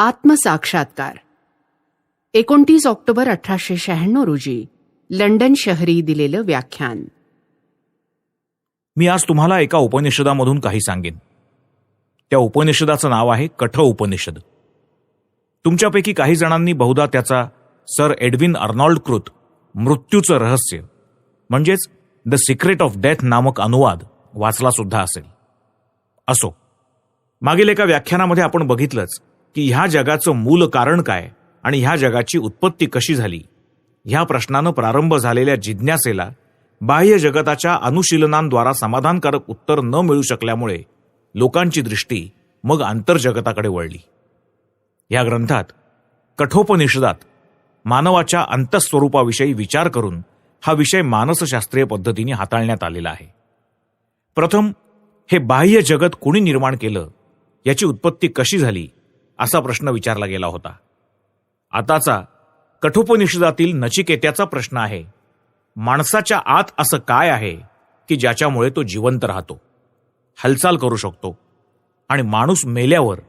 आत्मसाक्षात्कार 29 October 1896 रोजी London शहरी दिलेलं व्याख्यान. मी आज तुम्हाला एका उपनिषदामधून काही सांगेन. त्या उपनिषदाचं नाव आहे कठ उपनिषद. तुमच्यापैकी काही जणांनी बहुधा त्याचा सर एडविन अर्नॉल्ड कृत मृत्यूचं रहस्य म्हणजेच द सिक्रेट ऑफ डेथ नामक अनुवाद वाचला सुद्धा असेल. असो, मागील एका व्याख्यानामध्ये आपण बघितलंच की ह्या जगाचं मूल कारण काय आणि ह्या जगाची उत्पत्ती कशी झाली, ह्या प्रश्नानं प्रारंभ झालेल्या जिज्ञासेला बाह्य जगताच्या अनुशीलनांद्वारा समाधानकारक उत्तर न मिळू शकल्यामुळे लोकांची दृष्टी मग आंतरजगताकडे वळली. या ग्रंथात कठोपनिषदात मानवाच्या अंतःस्वरूपाविषयी विचार करून हा विषय मानसशास्त्रीय पद्धतीने हाताळण्यात आलेला आहे. प्रथम हे बाह्य जगत कोणी निर्माण केलं, याची उत्पत्ती कशी झाली, असा प्रश्न विचारला गेला होता. आताचा कठोपनिषदातील नचिकेत्याचा प्रश्न आहे, माणसाच्या आत असं काय आहे की ज्याच्यामुळे तो जिवंत राहतो, हालचाल करू शकतो आणि माणूस मेल्यावर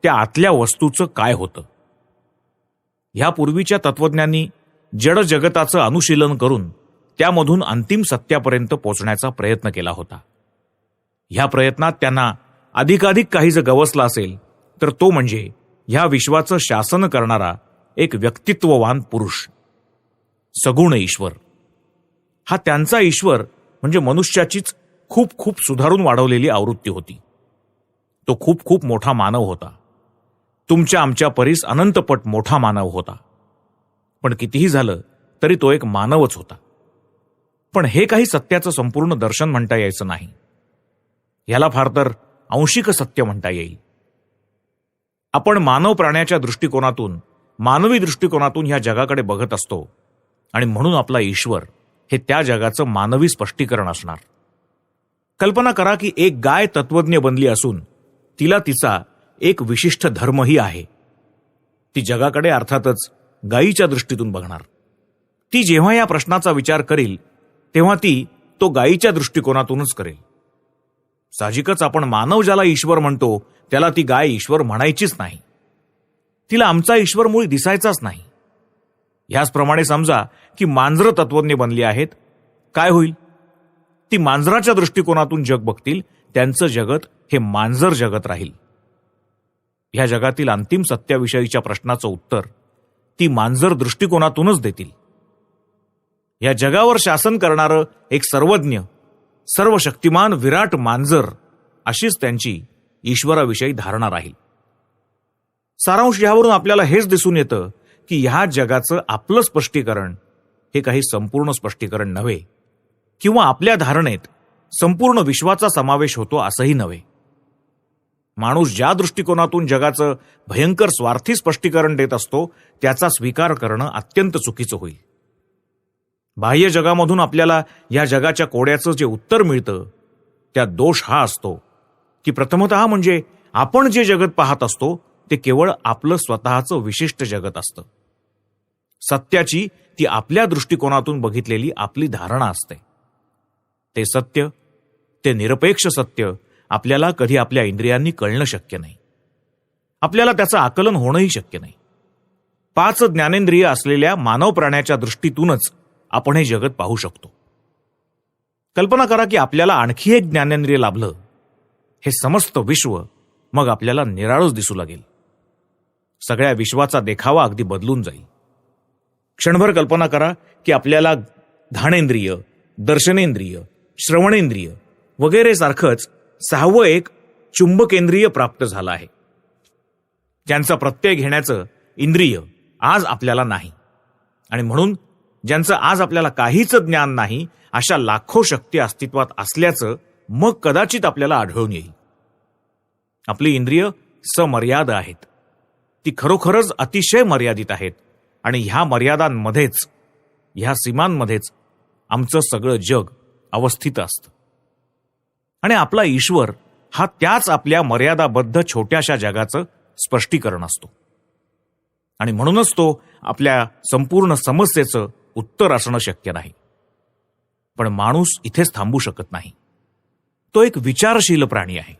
त्या आतल्या वस्तूचं काय होतं. ह्यापूर्वीच्या तत्वज्ञांनी जड जगताचं अनुशीलन करून त्यामधून अंतिम सत्यापर्यंत पोचण्याचा प्रयत्न केला होता. ह्या प्रयत्नात त्यांना अधिकाधिक काही जर गवसला असेल तर तो म्हणजे ह्या विश्वाचं शासन करणारा एक व्यक्तित्ववान पुरुष, सगुण ईश्वर. हा त्यांचा ईश्वर म्हणजे मनुष्याचीच खूप खूप सुधारून वाढवलेली आवृत्ती होती. तो खूप खूप मोठा मानव होता. तुमच्या आमच्या परीस अनंतपट मोठा मानव होता. पण कितीही झालं तरी तो एक मानवच होता. पण हे काही सत्याचं संपूर्ण दर्शन म्हणता यायचं नाही. याला फार तर आंशिक सत्य म्हणता येईल. आपण मानव प्राण्याच्या दृष्टिकोनातून, मानवी दृष्टिकोनातून ह्या जगाकडे बघत असतो आणि म्हणून आपला ईश्वर हे त्या जगाचं मानवी स्पष्टीकरण असणार. कल्पना करा की एक गाय तत्वज्ञ बनली असून तिला तिचा एक विशिष्ट धर्मही आहे. ती जगाकडे अर्थातच गायीच्या दृष्टीतून बघणार. ती जेव्हा या प्रश्नाचा विचार करेल तेव्हा ती तो गायीच्या दृष्टिकोनातूनच करेल. साहजिकच आपण मानव ज्याला ईश्वर म्हणतो त्याला ती गाय ईश्वर म्हणायचीच नाही. तिला आमचा ईश्वर मुळी दिसायचाच नाही. ह्याचप्रमाणे समजा की मांजरं तत्वज्ञ बनली आहेत. काय होईल? ती मांजराच्या दृष्टिकोनातून जग बघतील. त्यांचं जगत हे मांजर जगत राहील. ह्या जगातील अंतिम सत्याविषयीच्या प्रश्नाचं उत्तर ती मांजर दृष्टिकोनातूनच देतील. या जगावर शासन करणारं एक सर्वज्ञ, सर्व शक्तिमान विराट मांजर अशीच त्यांची ईश्वराविषयी धारणा राहील. सारांश यावरून आपल्याला हेच दिसून येतं की ह्या जगाचं आपलं स्पष्टीकरण हे काही संपूर्ण स्पष्टीकरण नव्हे, किंवा आपल्या धारणेत संपूर्ण विश्वाचा समावेश होतो असंही नव्हे. माणूस ज्या दृष्टिकोनातून जगाचं भयंकर स्वार्थी स्पष्टीकरण देत असतो त्याचा स्वीकार करणं अत्यंत चुकीचं होईल. बाह्य जगामधून आपल्याला या जगाच्या कोड्याचं जे उत्तर मिळतं त्यात दोष हा असतो की प्रथमतः म्हणजे आपण जे जगत पाहत असतो ते केवळ आपलं स्वतःचं विशिष्ट जगत असतं. सत्याची ती आपल्या दृष्टिकोनातून बघितलेली आपली धारणा असते. ते सत्य, ते निरपेक्ष सत्य आपल्याला कधी आपल्या इंद्रियांनी कळणं शक्य नाही. आपल्याला त्याचं आकलन होणंही शक्य नाही. 5 ज्ञानेंद्रिय असलेल्या मानव प्राण्याच्या दृष्टीतूनच आपण हे जगत पाहू शकतो. कल्पना करा की आपल्याला आणखी एक ज्ञानेंद्रिय लाभलं. हे समस्त विश्व मग आपल्याला निराळच दिसू लागेल. सगळ्या विश्वाचा देखावा अगदी बदलून जाईल. क्षणभर कल्पना करा की आपल्याला घाणेंद्रिय, दर्शनेंद्रिय, श्रवणेंद्रिय वगैरे सारखंच 6वं एक चुंबकेंद्रिय प्राप्त झालं आहे. ज्यांचा प्रत्यय घेण्याचं इंद्रिय आज आपल्याला नाही, आणि म्हणून ज्यांचं आज आपल्याला काहीच ज्ञान नाही, अशा लाखो शक्ती अस्तित्वात असल्याचं मग कदाचित आपल्याला आढळून येईल. आपली इंद्रिय समर्याद आहेत. ती खरोखरच अतिशय मर्यादित आहेत आणि ह्या मर्यादांमध्येच, ह्या सीमांमध्येच आमचं सगळं जग अवस्थित असतं. आणि आपला ईश्वर हा त्याच आपल्या मर्यादाबद्ध छोट्याशा जगाचं स्पष्टीकरण असतो. आणि म्हणूनच तो आपल्या संपूर्ण समस्येचं उत्तर असणं शक्य नाही. पण माणूस इथेच थांबू शकत नाही. तो एक विचारशील प्राणी आहे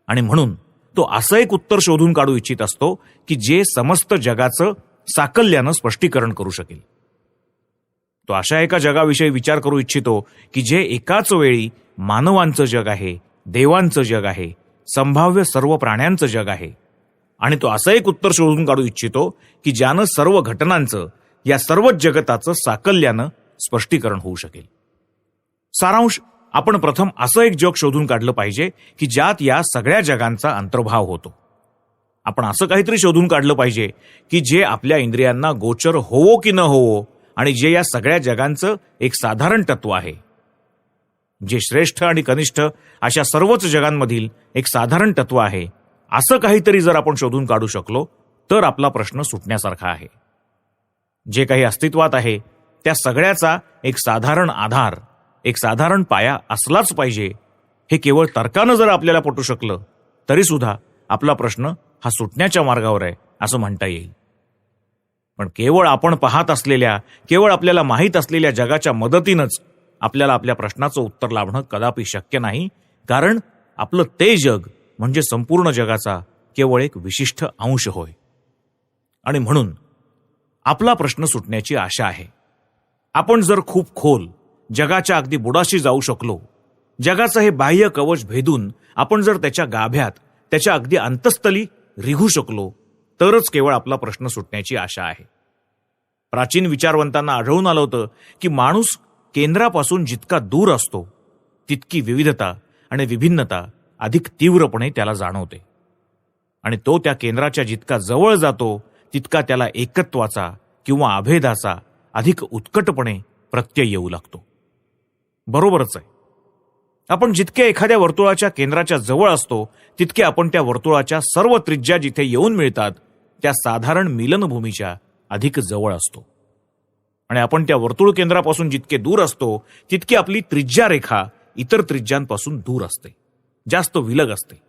आणि म्हणून तो असं एक उत्तर शोधून काढू इच्छित असतो की जे समस्त जगाचं साकल्यानं स्पष्टीकरण करू शकेल. तो अशा एका जगाविषयी विचार करू इच्छितो की जे एकाच वेळी मानवांचं जग आहे, देवांचं जग आहे, संभाव्य सर्व प्राण्यांचं जग आहे. आणि तो असं एक उत्तर शोधून काढू इच्छितो की ज्यानं सर्व घटनांचं, या सर्वच जगताचं साकल्यानं स्पष्टीकरण होऊ शकेल. सारांश, आपण प्रथम असं एक जग शोधून काढलं पाहिजे की ज्यात या सगळ्या जगांचा अंतर्भाव होतो. आपण असं काहीतरी शोधून काढलं पाहिजे की जे आपल्या इंद्रियांना गोचर होवो की न होवो आणि जे या सगळ्या जगांचं एक साधारण तत्व आहे, जे श्रेष्ठ आणि कनिष्ठ अशा सर्वच जगांमधील एक साधारण तत्व आहे. असं काहीतरी जर आपण शोधून काढू शकलो तर आपला प्रश्न सुटण्यासारखा आहे. जे काही अस्तित्वात आहे त्या सगळ्याचा एक साधारण आधार, एक साधारण पाया असलाच पाहिजे, हे केवळ तर्कानं जर आपल्याला पटू शकलं तरी सुद्धा आपला प्रश्न हा सुटण्याच्या मार्गावर आहे असं म्हणता येईल. पण केवळ आपण पाहत असलेल्या, केवळ आपल्याला माहीत असलेल्या जगाच्या मदतीनंच आपल्याला आपल्या प्रश्नाचं उत्तर लाभणं कदापि शक्य नाही. कारण आपलं ते जग म्हणजे संपूर्ण जगाचा केवळ एक विशिष्ट अंश होय. आणि म्हणून आपला प्रश्न सुटण्याची आशा आहे. आपण जर खूप खोल जगाच्या अगदी बुडाशी जाऊ शकलो, जगाचं हे बाह्य कवच भेदून आपण जर त्याच्या गाभ्यात, त्याच्या अगदी अंतस्थली रिघू शकलो तरच केवळ आपला प्रश्न सुटण्याची आशा आहे. प्राचीन विचारवंतांना आढळून आलं होतं की माणूस केंद्रापासून जितका दूर असतो तितकी विविधता आणि विभिन्नता अधिक तीव्रपणे त्याला जाणवते. आणि तो त्या केंद्राच्या जितका जवळ जातो तितका त्याला एकत्वाचा किंवा अभेदाचा अधिक उत्कटपणे प्रत्यय येऊ लागतो. बरोबरच आहे. आपण जितके एखाद्या वर्तुळाच्या केंद्राच्या जवळ असतो तितके आपण त्या वर्तुळाच्या सर्व त्रिज्या जिथे येऊन मिळतात त्या साधारण मिलनभूमीच्या अधिक जवळ असतो. आणि आपण त्या वर्तुळ केंद्रापासून जितके दूर असतो तितकी आपली त्रिज्या रेखा इतर त्रिज्यांपासून दूर असते, जास्त विलग असते.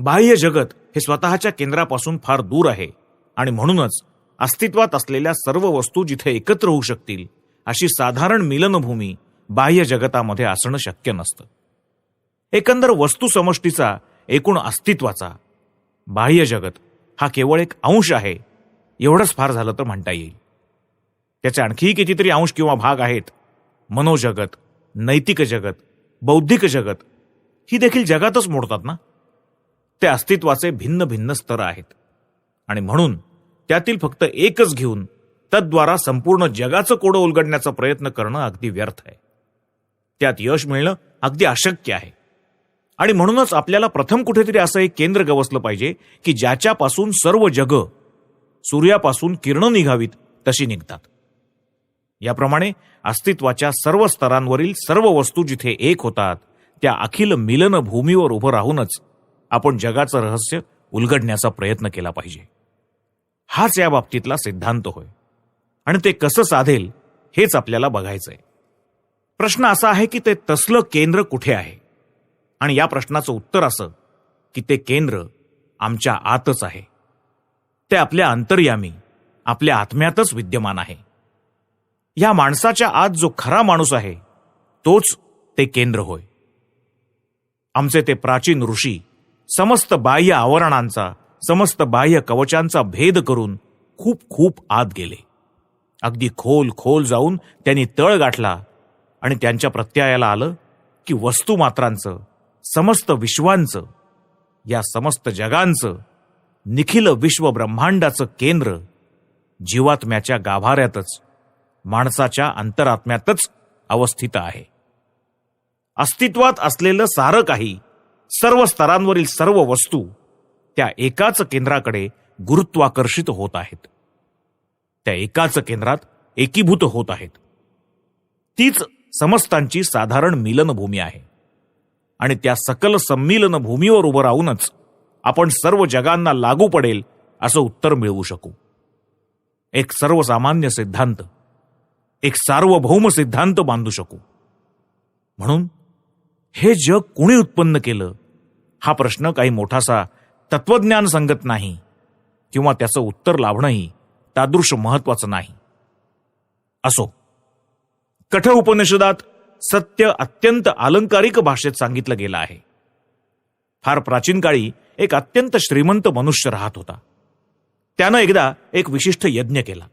बाह्य जगत हे स्वतःच्या केंद्रापासून फार दूर आहे आणि म्हणूनच अस्तित्वात असलेल्या सर्व वस्तू जिथे एकत्र होऊ शकतील अशी साधारण मिलनभूमी बाह्य जगतामध्ये असणं शक्य नसतं. एकंदर वस्तू समष्टीचा, एकूण अस्तित्वाचा बाह्य जगत हा केवळ एक अंश आहे एवढंच फार झालं तर म्हणता येईल. त्याचे आणखीही कितीतरी अंश किंवा भाग आहेत. मनोजगत, नैतिक जगत, बौद्धिक जगत ही देखील जगातच मोडतात ना. ते अस्तित्वाचे भिन्न भिन्न स्तर आहेत आणि म्हणून त्यातील फक्त एकच घेऊन तद्वारा संपूर्ण जगाचं कोडं उलगडण्याचा प्रयत्न करणं अगदी व्यर्थ आहे. त्यात यश मिळणं अगदी अशक्य आहे. आणि म्हणूनच आपल्याला प्रथम कुठेतरी असं एक केंद्र गवसलं पाहिजे की ज्याच्यापासून सर्व जगं सूर्यापासून किरणं निघावीत तशी निघतात. याप्रमाणे अस्तित्वाच्या सर्व स्तरांवरील सर्व वस्तू जिथे एक होतात त्या अखिल मिलन भूमीवर उभं राहूनच आपण जगाचं रहस्य उलगडण्याचा प्रयत्न केला पाहिजे. हाच या बाबतीतला सिद्धांत होय. आणि ते कसं साधेल हेच आपल्याला बघायचंय. प्रश्न असा आहे की ते तसलं केंद्र कुठे आहे. आणि या प्रश्नाचं उत्तर असं की ते केंद्र आमच्या आतच आहे. ते आपल्या अंतर्यामी, आपल्या आत्म्यातच विद्यमान आहे. या माणसाच्या आत जो खरा माणूस आहे तोच ते केंद्र होय. आमचे ते प्राचीन ऋषी समस्त बाह्य आवरणांचा, समस्त बाह्य कवचांचा भेद करून खूप खूप आत गेले. अगदी खोल खोल जाऊन त्यांनी तळ गाठला आणि त्यांच्या प्रत्ययाला आलं की वस्तुमात्रांचं, समस्त विश्वांचं, या समस्त जगांचं, निखिल विश्व ब्रह्मांडाचं केंद्र जीवात्म्याच्या गाभाऱ्यातच, माणसाच्या अंतरात्म्यातच अवस्थित आहे. अस्तित्वात असलेलं सारं काही, सर्व स्तरांवरील सर्व वस्तू त्या एकाच केंद्राकडे गुरुत्वाकर्षित होत आहेत. त्या एकाच केंद्रात एकीभूत होत आहेत. तीच समस्तांची साधारण मिलनभूमी आहे. आणि त्या सकल संमिलन भूमीवर उभं राहूनच आपण सर्व जगांना लागू पडेल असं उत्तर मिळवू शकू. एक सर्वसामान्य सिद्धांत, एक सार्वभौम सिद्धांत बांधू शकू. म्हणून हे जग कुणी उत्पन्न केलं हा प्रश्न काही मोठासा तत्वज्ञान संगत नाही किंवा त्याचं उत्तर लाभणंही तादृश महत्वाचं नाही. असो, कठ उपनिषदात सत्य अत्यंत अलंकारिक भाषेत सांगितलं गेलं आहे. फार प्राचीन काळी एक अत्यंत श्रीमंत मनुष्य राहत होता. त्यानं एकदा एक विशिष्ट यज्ञ केला.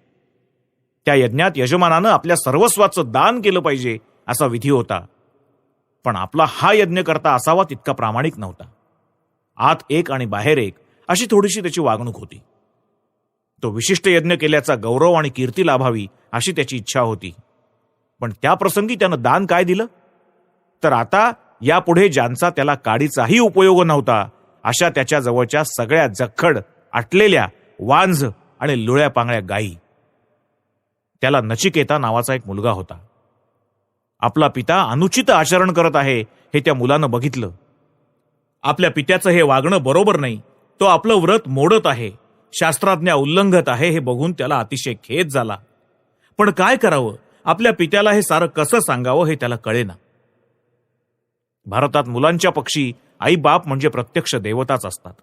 त्या यज्ञात यजमानानं आपल्या सर्वस्वाचं दान केलं पाहिजे असा विधी होता. पण आपला हा यज्ञ करता असावा तितका प्रामाणिक नव्हता. आत एक आणि बाहेर एक अशी थोडीशी त्याची वागणूक होती. तो विशिष्ट यज्ञ केल्याचा गौरव आणि कीर्ती लाभावी अशी त्याची इच्छा होती. पण त्या प्रसंगी त्यानं दान काय दिलं? तर आता यापुढे ज्यांचा त्याला काडीचाही उपयोग नव्हता अशा त्याच्या जवळच्या सगळ्या जखड, आटलेल्या, वांझ आणि लुळ्या पांगळ्या गायी. त्याला नचिकेता नावाचा एक मुलगा होता. आपला पिता अनुचित आचरण करत आहे हे त्या मुलानं बघितलं. आपल्या पित्याचं हे वागणं बरोबर नाही, तो आपलं व्रत मोडत आहे, शास्त्राज्ञा उल्लंघत आहे हे बघून त्याला अतिशय खेद झाला. पण काय करावं, आपल्या पित्याला हे सारं कसं सांगावं हे त्याला कळेना. भारतात मुलांच्या पक्षी आई बाप म्हणजे प्रत्यक्ष देवताच असतात.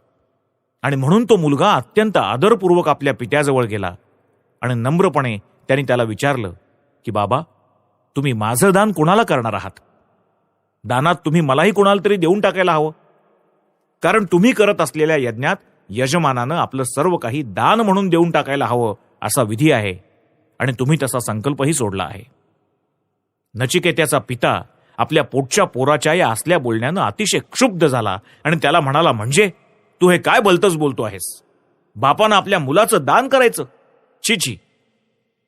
आणि म्हणून तो मुलगा अत्यंत आदरपूर्वक आपल्या पित्याजवळ गेला आणि नम्रपणे त्यांनी त्याला विचारलं की बाबा, तुम्ही माझं दान कोणाला करणार आहात? दानात तुम्ही मलाही कोणाला तरी देऊन टाकायला हवं. कारण तुम्ही करत असलेल्या यज्ञात यजमानानं आपलं सर्व काही दान म्हणून देऊन टाकायला हवं असा विधी आहे आणि तुम्ही तसा संकल्पही सोडला आहे. नचिकेत्याचा पिता आपल्या पोटच्या पोराच्या या असल्या बोलण्यानं अतिशय क्षुब्ध झाला आणि त्याला म्हणाला, म्हणजे तू हे काय भलतंच बोलतो आहेस? बापानं आपल्या मुलाचं दान करायचं? छी छी.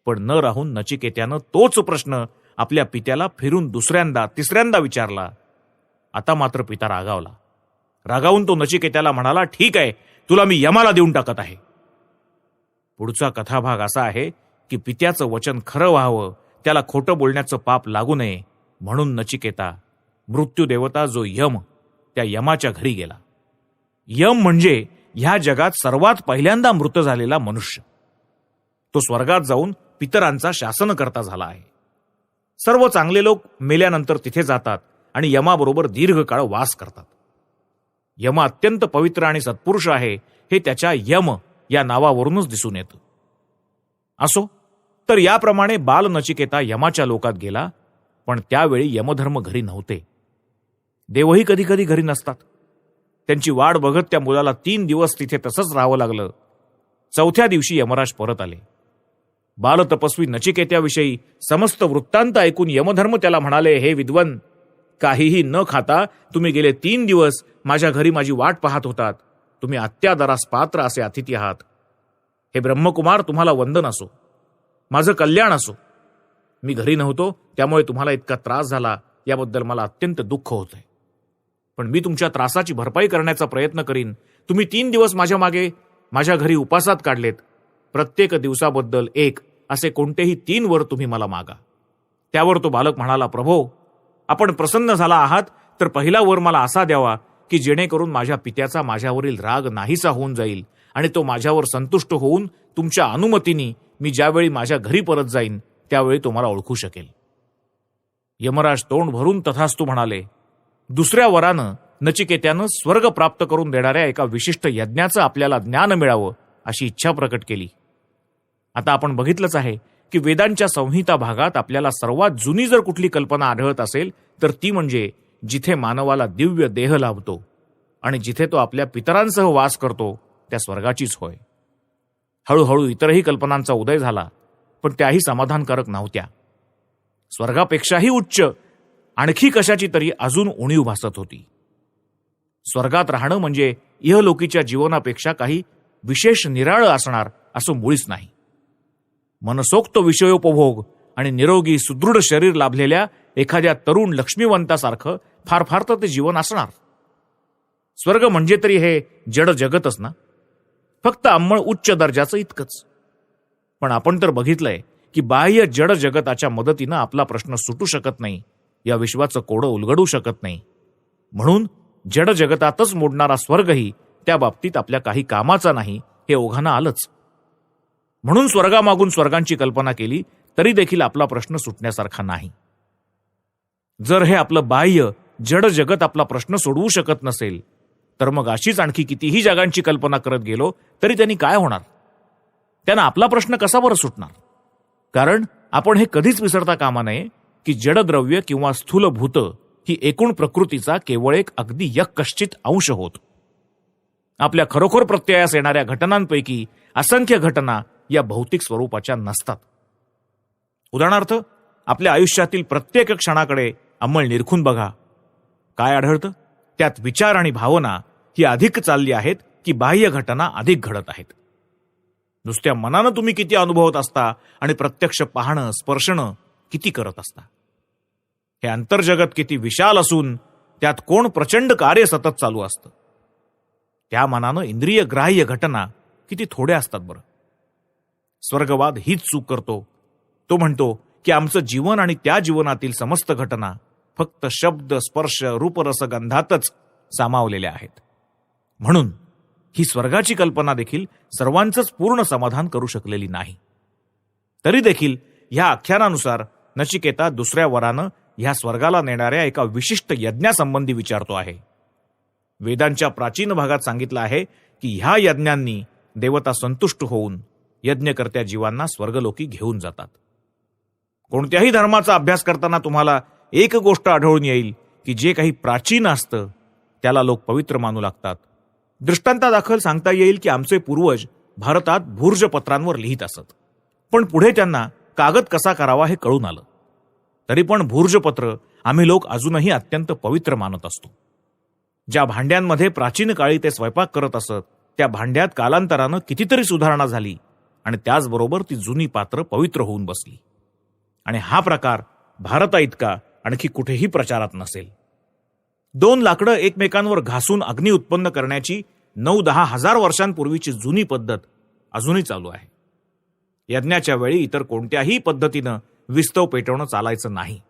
पण न राहून नचिकेत्यानं तोच प्रश्न आपल्या पित्याला फिरून दुसऱ्यांदा तिसऱ्यांदा विचारला. आता मात्र पिता रागावला. रागावून तो नचिकेत्याला म्हणाला, ठीक आहे, तुला मी यमाला देऊन टाकत आहे. पुढचा कथाभाग असा आहे की पित्याचं वचन खरं व्हावं, त्याला खोटं बोलण्याचं पाप लागू नये म्हणून नचिकेता मृत्यूदेवता जो यम, त्या यमाच्या घरी गेला. यम म्हणजे ह्या जगात सर्वात पहिल्यांदा मृत झालेला मनुष्य. तो स्वर्गात जाऊन पितरांचा शासनकर्ता झाला आहे. सर्व चांगले लोक मेल्यानंतर तिथे जातात आणि यमाबरोबर दीर्घकाळ वास करतात. यम अत्यंत पवित्र आणि सत्पुरुष आहे हे त्याच्या यम या नावावरूनच दिसून येतं. असो, तर याप्रमाणे बाल नचिकेता यमाच्या लोकात गेला. पण त्यावेळी यमधर्म घरी नव्हते. देवही कधी कधी घरी नसतात. त्यांची वाट बघत त्या मुलाला 3 दिवस तिथे तसंच राहावं लागलं. 4थ्या दिवशी यमराज परत आले. बालतपस्वी नचिकेत्याविषयी समस्त वृत्तांत ऐकून यमधर्म त्याला म्हणाले, हे विद्वन, काहीही न खाता तुम्ही गेले 3 दिवस माझ्या घरी माझी वाट पाहत होतात. तुम्ही अत्यादरास पात्र असे अतिथी आहात. हे ब्रह्मकुमार, तुम्हाला वंदन असो, माझं कल्याण असो. मी घरी नव्हतो त्यामुळे तुम्हाला इतका त्रास झाला याबद्दल मला अत्यंत दुःख होत आहे. पण मी तुमच्या त्रासाची भरपाई करण्याचा प्रयत्न करीन. तुम्ही 3 दिवस माझ्या मागे माझ्या घरी उपासात काढलेत. प्रत्येक दिवसाबद्दल एक असे कोणतेही 3 वर तुम्ही मला मागा. त्यावर तो बालक म्हणाला, प्रभो, आपण प्रसन्न झाला आहात तर पहिला वर मला असा द्यावा की जेणेकरून माझ्या पित्याचा माझ्यावरील राग नाहीसा होऊन जाईल आणि तो माझ्यावर संतुष्ट होऊन तुमच्या अनुमतीने मी ज्यावेळी माझ्या घरी परत जाईन त्यावेळी तो मला ओळखू शकेल. यमराज तोंड भरून तथास्तु म्हणाले. दुसऱ्या वरानं नचिकेत्यानं स्वर्ग प्राप्त करून देणाऱ्या एका विशिष्ट यज्ञाचं आपल्याला ज्ञान मिळावं अशी इच्छा प्रकट केली. आता आपण बघितलंच आहे की वेदांच्या संहिता भागात आपल्याला सर्वात जुनी जर कुठली कल्पना आढळत असेल तर ती म्हणजे जिथे मानवाला दिव्य देह लाभतो आणि जिथे तो आपल्या पितरांसह वास करतो त्या स्वर्गाचीच होय. हळूहळू इतरही कल्पनांचा उदय झाला, पण त्याही समाधानकारक नव्हत्या. स्वर्गापेक्षाही उच्च आणखी कशाची तरी अजून उणीव भासत होती. स्वर्गात राहणं म्हणजे इहलोकीच्या जीवनापेक्षा काही विशेष निराळं असणार असं मुळीच नाही. मनसोक्त विषयोपभोग आणि निरोगी सुदृढ शरीर लाभलेल्या एखाद्या तरुण लक्ष्मीवंतासारखं फार फार तर ते जीवन असणार. स्वर्ग म्हणजे तरी हे जड जगतच ना, फक्त अंमळ उच्च दर्जाचं इतकंच. पण आपण तर बघितलंय की बाह्य जड जगताच्या मदतीनं आपला प्रश्न सुटू शकत नाही, या विश्वाचं कोडं उलगडू शकत नाही. म्हणून जड जगतातच मोडणारा स्वर्गही त्या बाबतीत आपल्या काही कामाचा नाही हे ओघानं आलंच. म्हणून स्वर्गामागून स्वर्गांची कल्पना केली तरी देखील आपला प्रश्न सुटण्यासारखा नाही. जर हे आपलं बाह्य जड जगत आपला प्रश्न सोडवू शकत नसेल तर मग अशीच आणखी कितीही जगांची कल्पना करत गेलो तरी त्यांनी काय होणार? त्यांना आपला प्रश्न कसा बरं सुटणार? कारण आपण हे कधीच विसरता कामा नये की जडद्रव्य किंवा स्थूलभूत ही एकूण प्रकृतीचा केवळ एक अगदी यक्कश्चित अंश होत. आपल्या खरोखर प्रत्ययास येणाऱ्या घटनांपैकी असंख्य घटना या भौतिक स्वरूपाच्या नसतात. उदाहरणार्थ, आपल्या आयुष्यातील प्रत्येक क्षणाकडे अंमळ निरखून बघा. काय आढळतं? त्यात विचार आणि भावना ही अधिक चालली आहेत की बाह्य घटना अधिक घडत आहेत. नुसत्या मनानं तुम्ही किती अनुभवत असता आणि प्रत्यक्ष पाहणं स्पर्शणं किती करत असता. हे अंतर्जगत किती विशाल असून त्यात कोण प्रचंड कार्य सतत चालू असतं. त्या मनानं इंद्रिय ग्राह्य घटना किती थोड्या असतात बरं. स्वर्गवाद हीच चूक करतो. तो म्हणतो की आमचं जीवन आणि त्या जीवनातील समस्त घटना फक्त शब्द स्पर्श रूपरसगंधातच सामावलेल्या आहेत. म्हणून ही स्वर्गाची कल्पना देखील सर्वांचंच पूर्ण समाधान करू शकलेली नाही. तरी देखील ह्या आख्यानानुसार नचिकेता दुसऱ्या वरानं ह्या स्वर्गाला नेणाऱ्या एका विशिष्ट यज्ञासंबंधी विचारतो आहे. वेदांच्या प्राचीन भागात सांगितलं आहे की ह्या यज्ञांनी देवता संतुष्ट होऊन यज्ञकर्त्या जीवांना स्वर्गलोकी घेऊन जातात. कोणत्याही धर्माचा अभ्यास करताना तुम्हाला एक गोष्ट आढळून येईल की जे काही प्राचीन असतं त्याला लोक पवित्र मानू लागतात. दृष्टांतादाखल सांगता येईल की आमचे पूर्वज भारतात भूर्जपत्रांवर लिहित असत, पण पुढे त्यांना कागद कसा करावा हे कळून आलं. तरी पण भूर्जपत्र आम्ही लोक अजूनही अत्यंत पवित्र मानत असतो. ज्या भांड्यांमध्ये प्राचीन काळी ते स्वयंपाक करत असत त्या भांड्यात कालांतरानं कितीतरी सुधारणा झाली आणि त्याचबरोबर ती जुनी पात्र पवित्र होऊन बसली. आणि हा प्रकार भारता इतका आणखी कुठेही प्रचारात नसेल. 2 लाकडं एकमेकांवर घासून अग्नी उत्पन्न करण्याची 9-10 हजार वर्षांपूर्वीची जुनी पद्धत अजूनही चालू आहे. यज्ञाच्या वेळी इतर कोणत्याही पद्धतीनं विस्तव पेटवणं चालायचं नाही.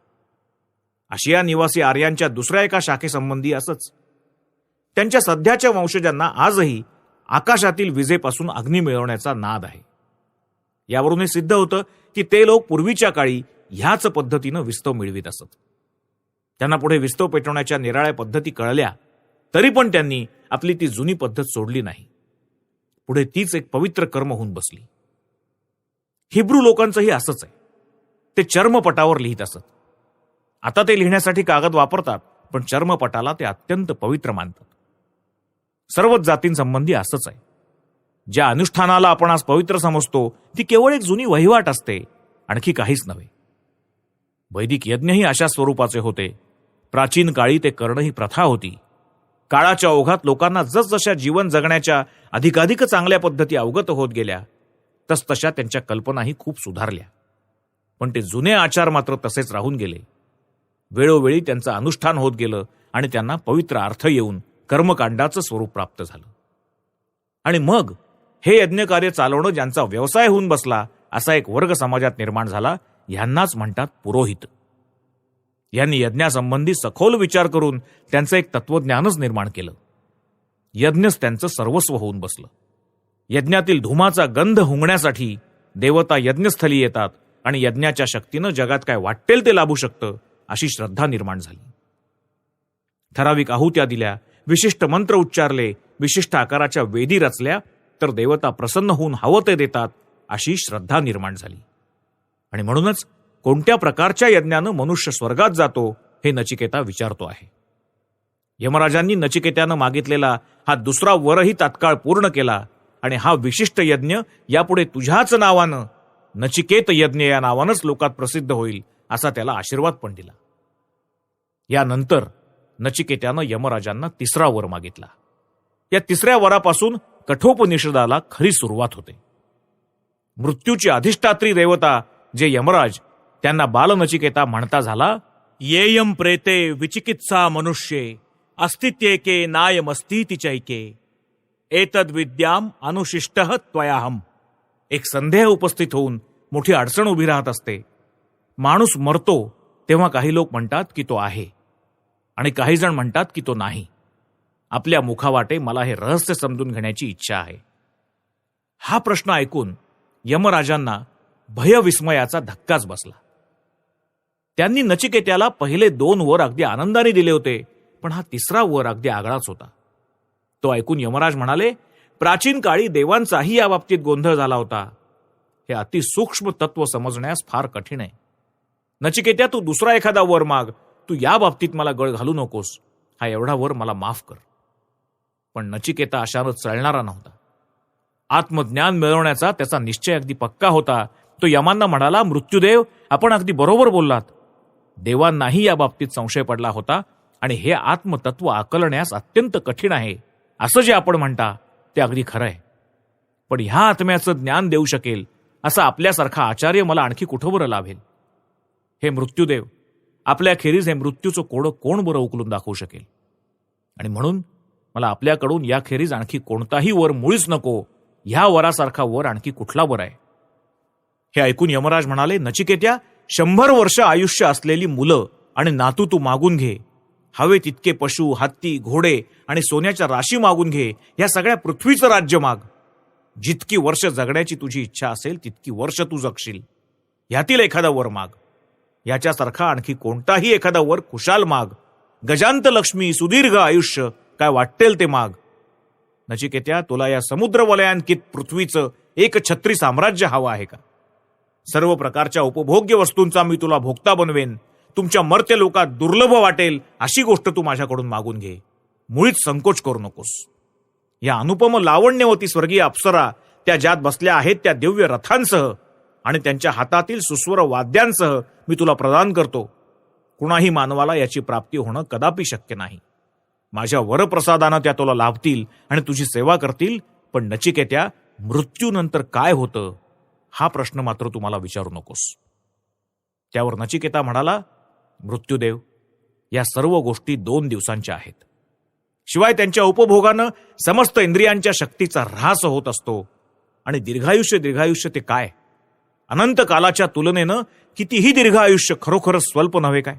आशिया निवासी आर्यांच्या दुसऱ्या एका शाखेसंबंधी असंच. त्यांच्या सध्याच्या वंशजांना आजही आकाशातील विजेपासून अग्नी मिळवण्याचा नाद आहे. यावरून हे सिद्ध होतं की ते लोक पूर्वीच्या काळी ह्याच पद्धतीनं विस्तव मिळवित असत. त्यांना पुढे विस्तव पेटवण्याच्या निराळ्या पद्धती कळल्या तरी पण त्यांनी आपली ती जुनी पद्धत सोडली नाही. पुढे तीच एक पवित्र कर्म होऊन बसली. हिब्रू लोकांचंही असंच आहे. ते चर्मपटावर लिहित असत. आता ते लिहिण्यासाठी कागद वापरतात, पण चर्मपटाला ते अत्यंत पवित्र मानतात. सर्वच जातींसंबंधी असंच आहे. ज्या अनुष्ठानाला आपण आज पवित्र समजतो ती केवळ एक जुनी वहिवाट असते, आणखी काहीच नव्हे. वैदिक यज्ञही अशा स्वरूपाचे होते. प्राचीन काळी ते करणं ही प्रथा होती. काळाच्या ओघात लोकांना जसजशा जीवन जगण्याच्या अधिकाधिक चांगल्या पद्धती अवगत होत गेल्या तसतशा त्यांच्या कल्पनाही खूप सुधारल्या. पण ते जुने आचार मात्र तसेच राहून गेले. वेळोवेळी त्यांचं अनुष्ठान होत गेलं आणि त्यांना पवित्र अर्थ येऊन कर्मकांडाचं स्वरूप प्राप्त झालं. आणि मग हे यज्ञकार्य चालवणं ज्यांचा व्यवसाय होऊन बसला असा एक वर्ग समाजात निर्माण झाला. ह्यांनाच म्हणतात पुरोहित. यांनी यज्ञासंबंधी सखोल विचार करून त्यांचं एक तत्वज्ञानच निर्माण केलं. यज्ञच त्यांचं सर्वस्व होऊन बसलं. यज्ञातील धुमाचा गंध हुंगण्यासाठी देवता यज्ञस्थली येतात आणि यज्ञाच्या शक्तीनं जगात काय वाटेल ते लाभू शकतं अशी श्रद्धा निर्माण झाली. ठराविक आहुत्या दिल्या, विशिष्ट मंत्र उच्चारले, विशिष्ट आकाराच्या वेदी रचल्या तर देवता प्रसन्न होऊन हवं ते देतात अशी श्रद्धा निर्माण झाली. आणि म्हणूनच कोणत्या प्रकारच्या यज्ञानं मनुष्य स्वर्गात जातो हे नचिकेता विचारतो आहे. यमराजांनी नचिकेत्यानं मागितलेला हा दुसरा वरही तात्काळ पूर्ण केला आणि हा विशिष्ट यज्ञ यापुढे तुझ्याच नावानं नचिकेत यज्ञ या नावानंच लोकात प्रसिद्ध होईल असा त्याला आशीर्वाद पण दिला. यानंतर नचिकेत्यानं यमराजांना 3रा वर मागितला. या 3ऱ्या वरापासून कठोपनिषदाला खरी सुरुवात होते. मृत्यूची अधिष्ठात्री देवता जे यमराज त्यांना बालनचिकेता म्हणता झाला, येयम प्रेते विचिकित्सा मनुष्ये अस्तित्येके नायमस्तीति चैके एतद विद्याम अनुशिष्टः त्वयाहम. एक संदेह उपस्थित होऊन मोठी अडचण उभी राहत असते. माणूस मरतो तेव्हा काही लोक म्हणतात की तो आहे आणि काही जण म्हणतात की तो नाही. आपल्या मुखावाटे मला हे रहस्य समजून घेण्याची इच्छा आहे. हा प्रश्न ऐकून यमराजांना भयविस्मयाचा धक्काच बसला. त्यांनी नचिकेत्याला पहिले 2 वर अगदी आनंदाने दिले होते, पण हा 3रा वर अगदी आगळाच होता. तो ऐकून यमराज म्हणाले, प्राचीन काळी देवांचाही या बाबतीत गोंधळ झाला होता. हे अतिसूक्ष्म तत्व समजण्यास फार कठीण आहे. नचिकेत्या, तू दुसरा एखादा वर माग. तू या बाबतीत मला गळ घालू नकोस. हा एवढा वर मला माफ कर. पण नचिकेता अशानं चळणारा नव्हता. आत्मज्ञान मिळवण्याचा त्याचा निश्चय अगदी पक्का होता. तो यमांना म्हणाला, मृत्यूदेव, आपण अगदी बरोबर बोललात. देवांनाही या बाबतीत संशय पडला होता आणि हे आत्मतत्व आकलण्यास अत्यंत कठीण आहे असं जे आपण म्हणता ते अगदी खरं आहे. पण ह्या आत्म्याचं ज्ञान देऊ शकेल असा आपल्यासारखा आचार्य मला आणखी कुठं बरं लाभेल? हे मृत्यूदेव, आपल्याखेरीज हे मृत्यूचं कोडं कोण बरं उकलून दाखवू शकेल? आणि म्हणून मला आपल्याकडून याखेरीज आणखी कोणताही वर मुळीच नको. ह्या वरासारखा वर आणखी कुठला वर आहे? हे ऐकून यमराज म्हणाले, नचिकेत्या, 100 वर्ष आयुष्य असलेली मुलं आणि नातू तू मागून घे. हवे तितके पशु, हत्ती, घोडे आणि सोन्याच्या राशी मागून घे. या सगळ्या पृथ्वीचं राज्य माग. जितकी वर्ष जगण्याची तुझी इच्छा असेल तितकी वर्ष तू जगशील. ह्यातील एखादा वर माग. याच्यासारखा आणखी कोणताही एखादा वर खुशाल माग. गजांत लक्ष्मी, सुदीर्घ आयुष्य, काय वाटेल ते माग. नचिकेत्या, तुला या समुद्र वलयांकित पृथ्वीचं एक छत्री साम्राज्य हवं आहे का? सर्व प्रकारच्या उपभोग्य वस्तूंचा मी तुला भोगता बनवेन. तुमच्या मर्त्य लोकात दुर्लभ वाटेल अशी गोष्ट तू माझ्याकडून मागून घे. मुळीच संकोच करू नकोस. या अनुपम लावण्यवती स्वर्गीय अप्सरा त्या ज्यात बसल्या आहेत त्या दिव्य रथांसह आणि त्यांच्या हातातील सुस्वर वाद्यांसह मी तुला प्रदान करतो. कुणाही मानवाला याची प्राप्ती होणं कदापि शक्य नाही. माझ्या वरप्रसादानं त्या तुला लाभतील आणि तुझी सेवा करतील. पण नचिकेत्या, मृत्यूनंतर काय होतं हा प्रश्न मात्र तुम्हाला विचारू नकोस. त्यावर नचिकेता म्हणाला, मृत्यूदेव, या सर्व गोष्टी 2 दिवसांच्या आहेत. शिवाय त्यांच्या उपभोगानं समस्त इंद्रियांच्या शक्तीचा ऱ्हास होत असतो. आणि दीर्घायुष्य ते काय? अनंत कालाच्या तुलनेनं कितीही दीर्घ आयुष्य खरोखरच स्वल्प नव्हे काय?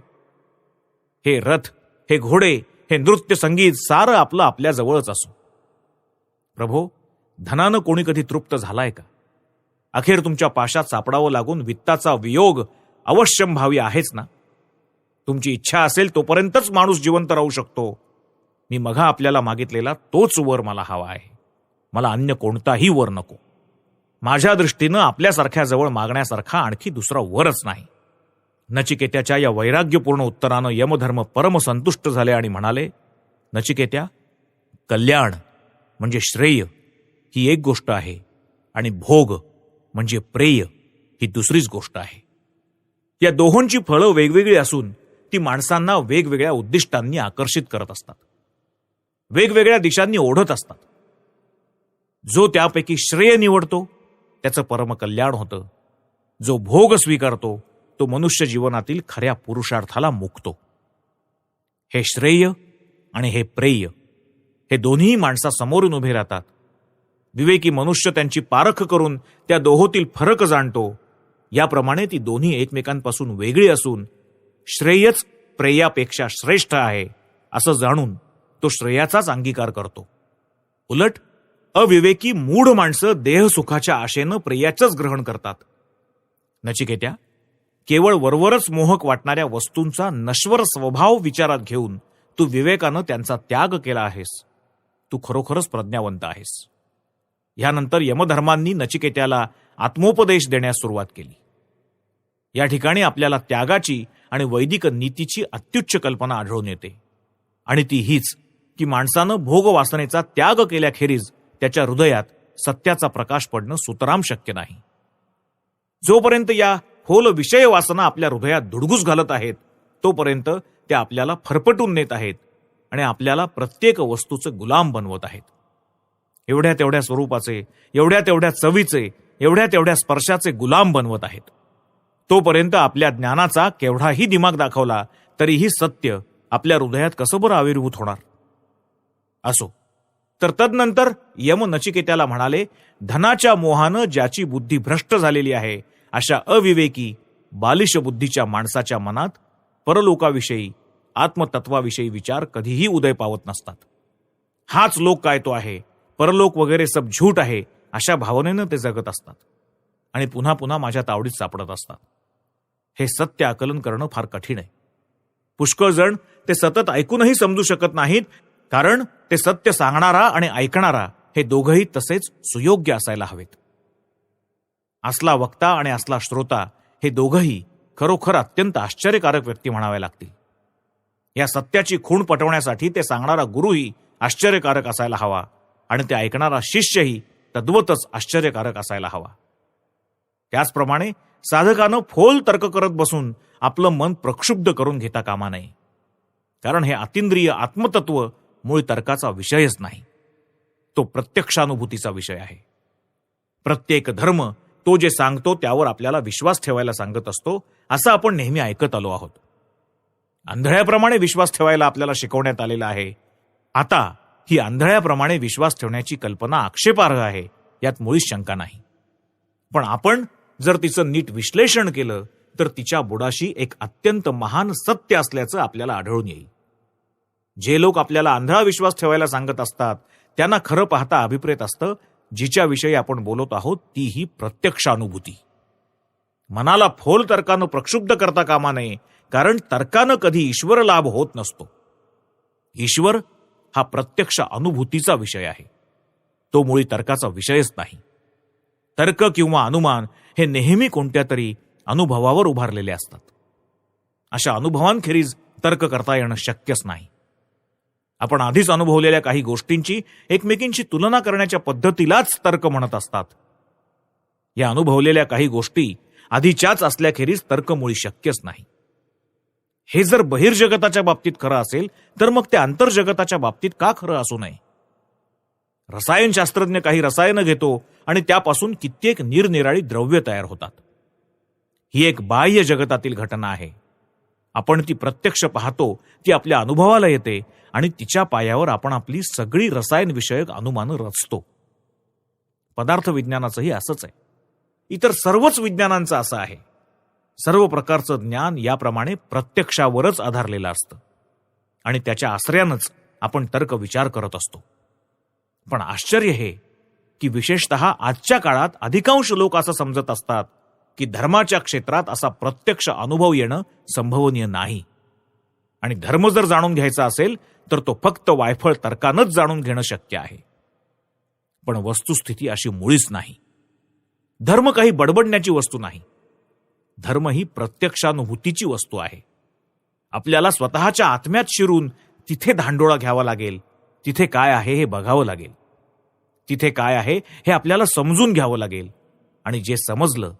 हे रथ, हे घोडे, हे नृत्य संगीत सारं आपलं आपल्या जवळच असो. प्रभो, धनानं कोणी कधी तृप्त झालाय का? अखेर तुमच्या पाशात सापडावं लागून वित्ताचा वियोग अवश्यंभावी आहेच ना. तुमची इच्छा असेल तोपर्यंतच माणूस जिवंत राहू शकतो. मी मघा आपल्याला मागितलेला तोच वर मला हवा आहे. मला अन्य कोणताही वर नको. माझ्या दृष्टीनं आपल्यासारख्या जवळ मागण्यासारखा आणखी दुसरा वरच नाही. नचिकेत्याच्या या वैराग्यपूर्ण उत्तरानं यमधर्म परमसंतुष्ट झाले आणि म्हणाले, नचिकेत्या, कल्याण म्हणजे श्रेय ही एक गोष्ट आहे आणि भोग म्हणजे प्रेय ही दुसरीच गोष्ट आहे. या दोहोंची फळं वेगवेगळी असून ती माणसांना वेगवेगळ्या उद्दिष्टांनी आकर्षित करत असतात, वेगवेगळ्या दिशांनी ओढत असतात. जो त्यापैकी श्रेय निवडतो त्याचं परमकल्याण होतं. जो भोग स्वीकारतो तो मनुष्य जीवनातील खऱ्या पुरुषार्थाला मुकतो. हे श्रेय आणि हे प्रेय हे दोन्ही माणसासमोरून उभे राहतात. विवेकी मनुष्य त्यांची पारख करून त्या दोहोतील फरक जाणतो. याप्रमाणे ती दोन्ही एकमेकांपासून वेगळी असून श्रेयच प्रेयापेक्षा श्रेष्ठ आहे असं जाणून तो श्रेयाचाच अंगीकार करतो. उलट अविवेकी मूढ माणसं देहसुखाच्या आशेनं प्रेयाचंच ग्रहण करतात. नचिकेत्या, केवळ वरवरच मोहक वाटणाऱ्या वस्तूंचा नश्वर स्वभाव विचारात घेऊन तू विवेकानं त्यांचा त्याग केला आहेस. तू खरोखरच प्रज्ञावंत आहेस. यानंतर यमधर्मांनी नचिकेत्याला आत्मोपदेश देण्यास सुरुवात केली. या ठिकाणी आपल्याला त्यागाची आणि वैदिक नीतीची अत्युच्च कल्पना आढळून येते. आणि ती हीच की माणसानं भोगवासनेचा त्याग केल्याखेरीज त्याच्या हृदयात सत्याचा प्रकाश पडणं सुतराम शक्य नाही. जोपर्यंत या खोल विषय वासना आपल्या हृदयात धुडगूस घालत आहेत तोपर्यंत त्या आपल्याला फरफटून नेत आहेत आणि आपल्याला प्रत्येक वस्तूचं गुलाम बनवत आहेत. एवढ्या तेवढ्या स्वरूपाचे, एवढ्या तेवढ्या चवीचे, एवढ्या तेवढ्या स्पर्शाचे गुलाम बनवत आहेत. तोपर्यंत आपल्या ज्ञानाचा केवढाही दिमाग दाखवला तरीही सत्य आपल्या हृदयात कसं बरं आविर्भूत होणार? असो, तर तदनंतर यम नचिकेत्याला म्हणाले, धनाच्या मोहानं ज्याची बुद्धी भ्रष्ट झालेली आहे अशा अविवेकी बालिश बुद्धीच्या माणसाच्या मनात परलोकाविषयी, आत्मतत्वाविषयी विचार कधीही उदय पावत नसतात. हाच लोक काय तो आहे, परलोक वगैरे सब झूट आहे अशा भावनेनं ते जगत असतात आणि पुन्हा पुन्हा माझ्या तावडीत सापडत असतात. हे सत्य आकलन करणं फार कठीण आहे. पुष्कळ जण ते सतत ऐकूनही समजू शकत नाहीत, कारण ते सत्य सांगणारा आणि ऐकणारा हे दोघंही तसेच सुयोग्य असायला हवेत. असला वक्ता आणि असला श्रोता हे दोघंही खरोखर अत्यंत आश्चर्यकारक व्यक्ती म्हणावे लागतील. या सत्याची खूण पटवण्यासाठी ते सांगणारा गुरुही आश्चर्यकारक असायला हवा आणि ते ऐकणारा शिष्यही तद्वतच आश्चर्यकारक असायला हवा. त्याचप्रमाणे साधकानं फोल तर्क करत बसून आपलं मन प्रक्षुब्ध करून घेता कामा नये, कारण हे अतिंद्रिय आत्मतत्व मूळ तर्काचा विषयच नाही, तो प्रत्यक्षानुभूतीचा विषय आहे. प्रत्येक धर्म तो जे सांगतो त्यावर आपल्याला विश्वास ठेवायला सांगत असतो, असं आपण नेहमी ऐकत आलो आहोत. आंधळ्याप्रमाणे विश्वास ठेवायला आपल्याला शिकवण्यात आलेलं आहे. आता ही आंधळ्याप्रमाणे विश्वास ठेवण्याची कल्पना आक्षेपार्ह आहे, यात मुळीच शंका नाही. पण आपण जर तिचं नीट विश्लेषण केलं तर तिच्या बुडाशी एक अत्यंत महान सत्य असल्याचं आपल्याला आढळून येईल. जे लोक आपल्याला आंधळा विश्वास ठेवायला सांगत असतात त्यांना खरं पाहता अभिप्रेत असतं, जिच्याविषयी आपण बोलत आहोत ती ही प्रत्यक्षानुभूती. मनाला फोल तर्कानं प्रक्षुब्ध करता कामा नये, कारण तर्कानं कधी ईश्वर लाभ होत नसतो. ईश्वर हा प्रत्यक्ष अनुभूतीचा विषय आहे, तो मुळी तर्काचा विषयच नाही. तर्क किंवा अनुमान हे नेहमी कोणत्या तरी अनुभवावर उभारलेले असतात. अशा अनुभवांखेरीज तर्क करता येणं शक्यच नाही. आपण आधीच अनुभवलेल्या काही गोष्टींची एकमेकींची तुलना करण्याच्या पद्धतीलाच तर्क म्हणत असतात. या अनुभवलेल्या काही गोष्टी आधीच्याच असल्याखेरीज तर्क मुळी शक्यच नाही. हे जर बहिर्जगताच्या बाबतीत खरं असेल तर मग ते आंतरजगताच्या बाबतीत का खरं असू नये? रसायनशास्त्रज्ञ काही रसायनं घेतो आणि त्यापासून कित्येक निरनिराळी द्रव्य तयार होतात. ही एक बाह्य जगतातील घटना आहे. आपण ती प्रत्यक्ष पाहतो, ती आपल्या अनुभवाला येते आणि तिच्या पायावर आपण आपली सगळी रसायन विषयक अनुमानं रचतो. पदार्थ विज्ञानाचंही असंच आहे. इतर सर्वच विज्ञानांचं असं आहे. सर्व प्रकारचं ज्ञान याप्रमाणे प्रत्यक्षावरच आधारलेलं असतं आणि त्याच्या आश्रयानंच आपण तर्क विचार करत असतो. पण आश्चर्य हे की विशेषतः आजच्या काळात अधिकांश लोक असं समजत असतात की धर्माच्या क्षेत्रात असा प्रत्यक्ष अनुभव येणं संभवनीय नाही आणि धर्म जर जाणून घ्यायचा असेल तर तो फक्त वायफळ तर्कानंच जाणून घेणं शक्य आहे. पण वस्तुस्थिती अशी मुळीच नाही. धर्म काही बडबडण्याची वस्तू नाही. धर्म ही प्रत्यक्षानुभूतीची वस्तू आहे. आपल्याला स्वतःच्या आत्म्यात शिरून तिथे धांडोळा घ्यावा लागेल. तिथे काय आहे हे बघावं लागेल. तिथे काय आहे हे आपल्याला समजून घ्यावं लागेल आणि जे समजलं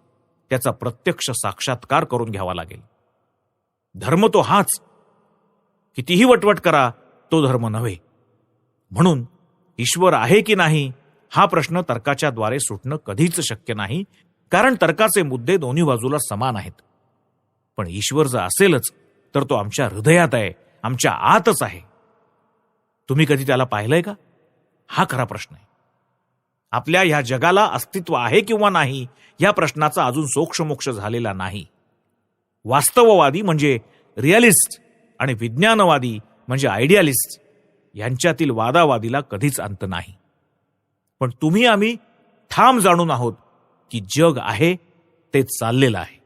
त्याचा प्रत्यक्ष साक्षात्कार करून घ्यावा लागेल. धर्म तो हाच. कितीही वटवट करा, तो धर्म नव्हे. म्हणून ईश्वर आहे की नाही हा प्रश्न तर्काच्या द्वारे सुटणं कधीच शक्य नाही, कारण तर्काचे मुद्दे दोन्ही बाजूला समान आहेत. पण ईश्वर जर असेलच तर तो आमच्या हृदयात आहे, आमच्या आतच आहे. तुम्ही कधी त्याला पाहिलंय का? हा खरा प्रश्न आहे. आपल्या ह्या जगाला अस्तित्व आहे किंवा नाही या प्रश्नाचा अजून सोक्षमोक्ष झालेला नाही. वास्तववादी म्हणजे रिअलिस्ट आणि विज्ञानवादी म्हणजे आयडियालिस्ट यांच्यातील वादावादीला कधीच अंत नाही. पण तुम्ही आम्ही ठाम जाणून आहोत की जग आहे ते चाललेलं आहे.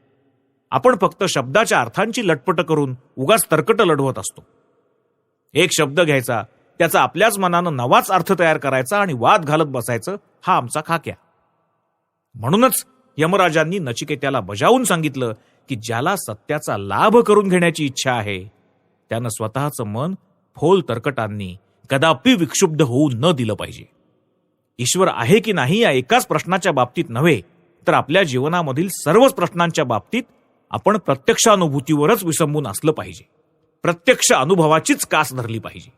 आपण फक्त शब्दाच्या अर्थांची लटपट करून उगाच तर्कट लढवत असतो. एक शब्द घ्यायचा, त्याचा आपल्याच मनानं नवाच अर्थ तयार करायचा आणि वाद घालत बसायचं, हा आमचा खाक्या. म्हणूनच यमराजांनी नचिकेत्याला बजावून सांगितलं की ज्याला सत्याचा लाभ करून घेण्याची इच्छा आहे त्यानं स्वतःचं मन फोल तर्कटांनी कदापि विक्षुब्ध होऊ न दिलं पाहिजे. ईश्वर आहे की नाही या एकाच प्रश्नाच्या बाबतीत नव्हे तर आपल्या जीवनामधील सर्वच प्रश्नांच्या बाबतीत आपण प्रत्यक्षानुभूतीवरच विसंबून असलं पाहिजे. प्रत्यक्ष अनुभवाचीच कास धरली पाहिजे.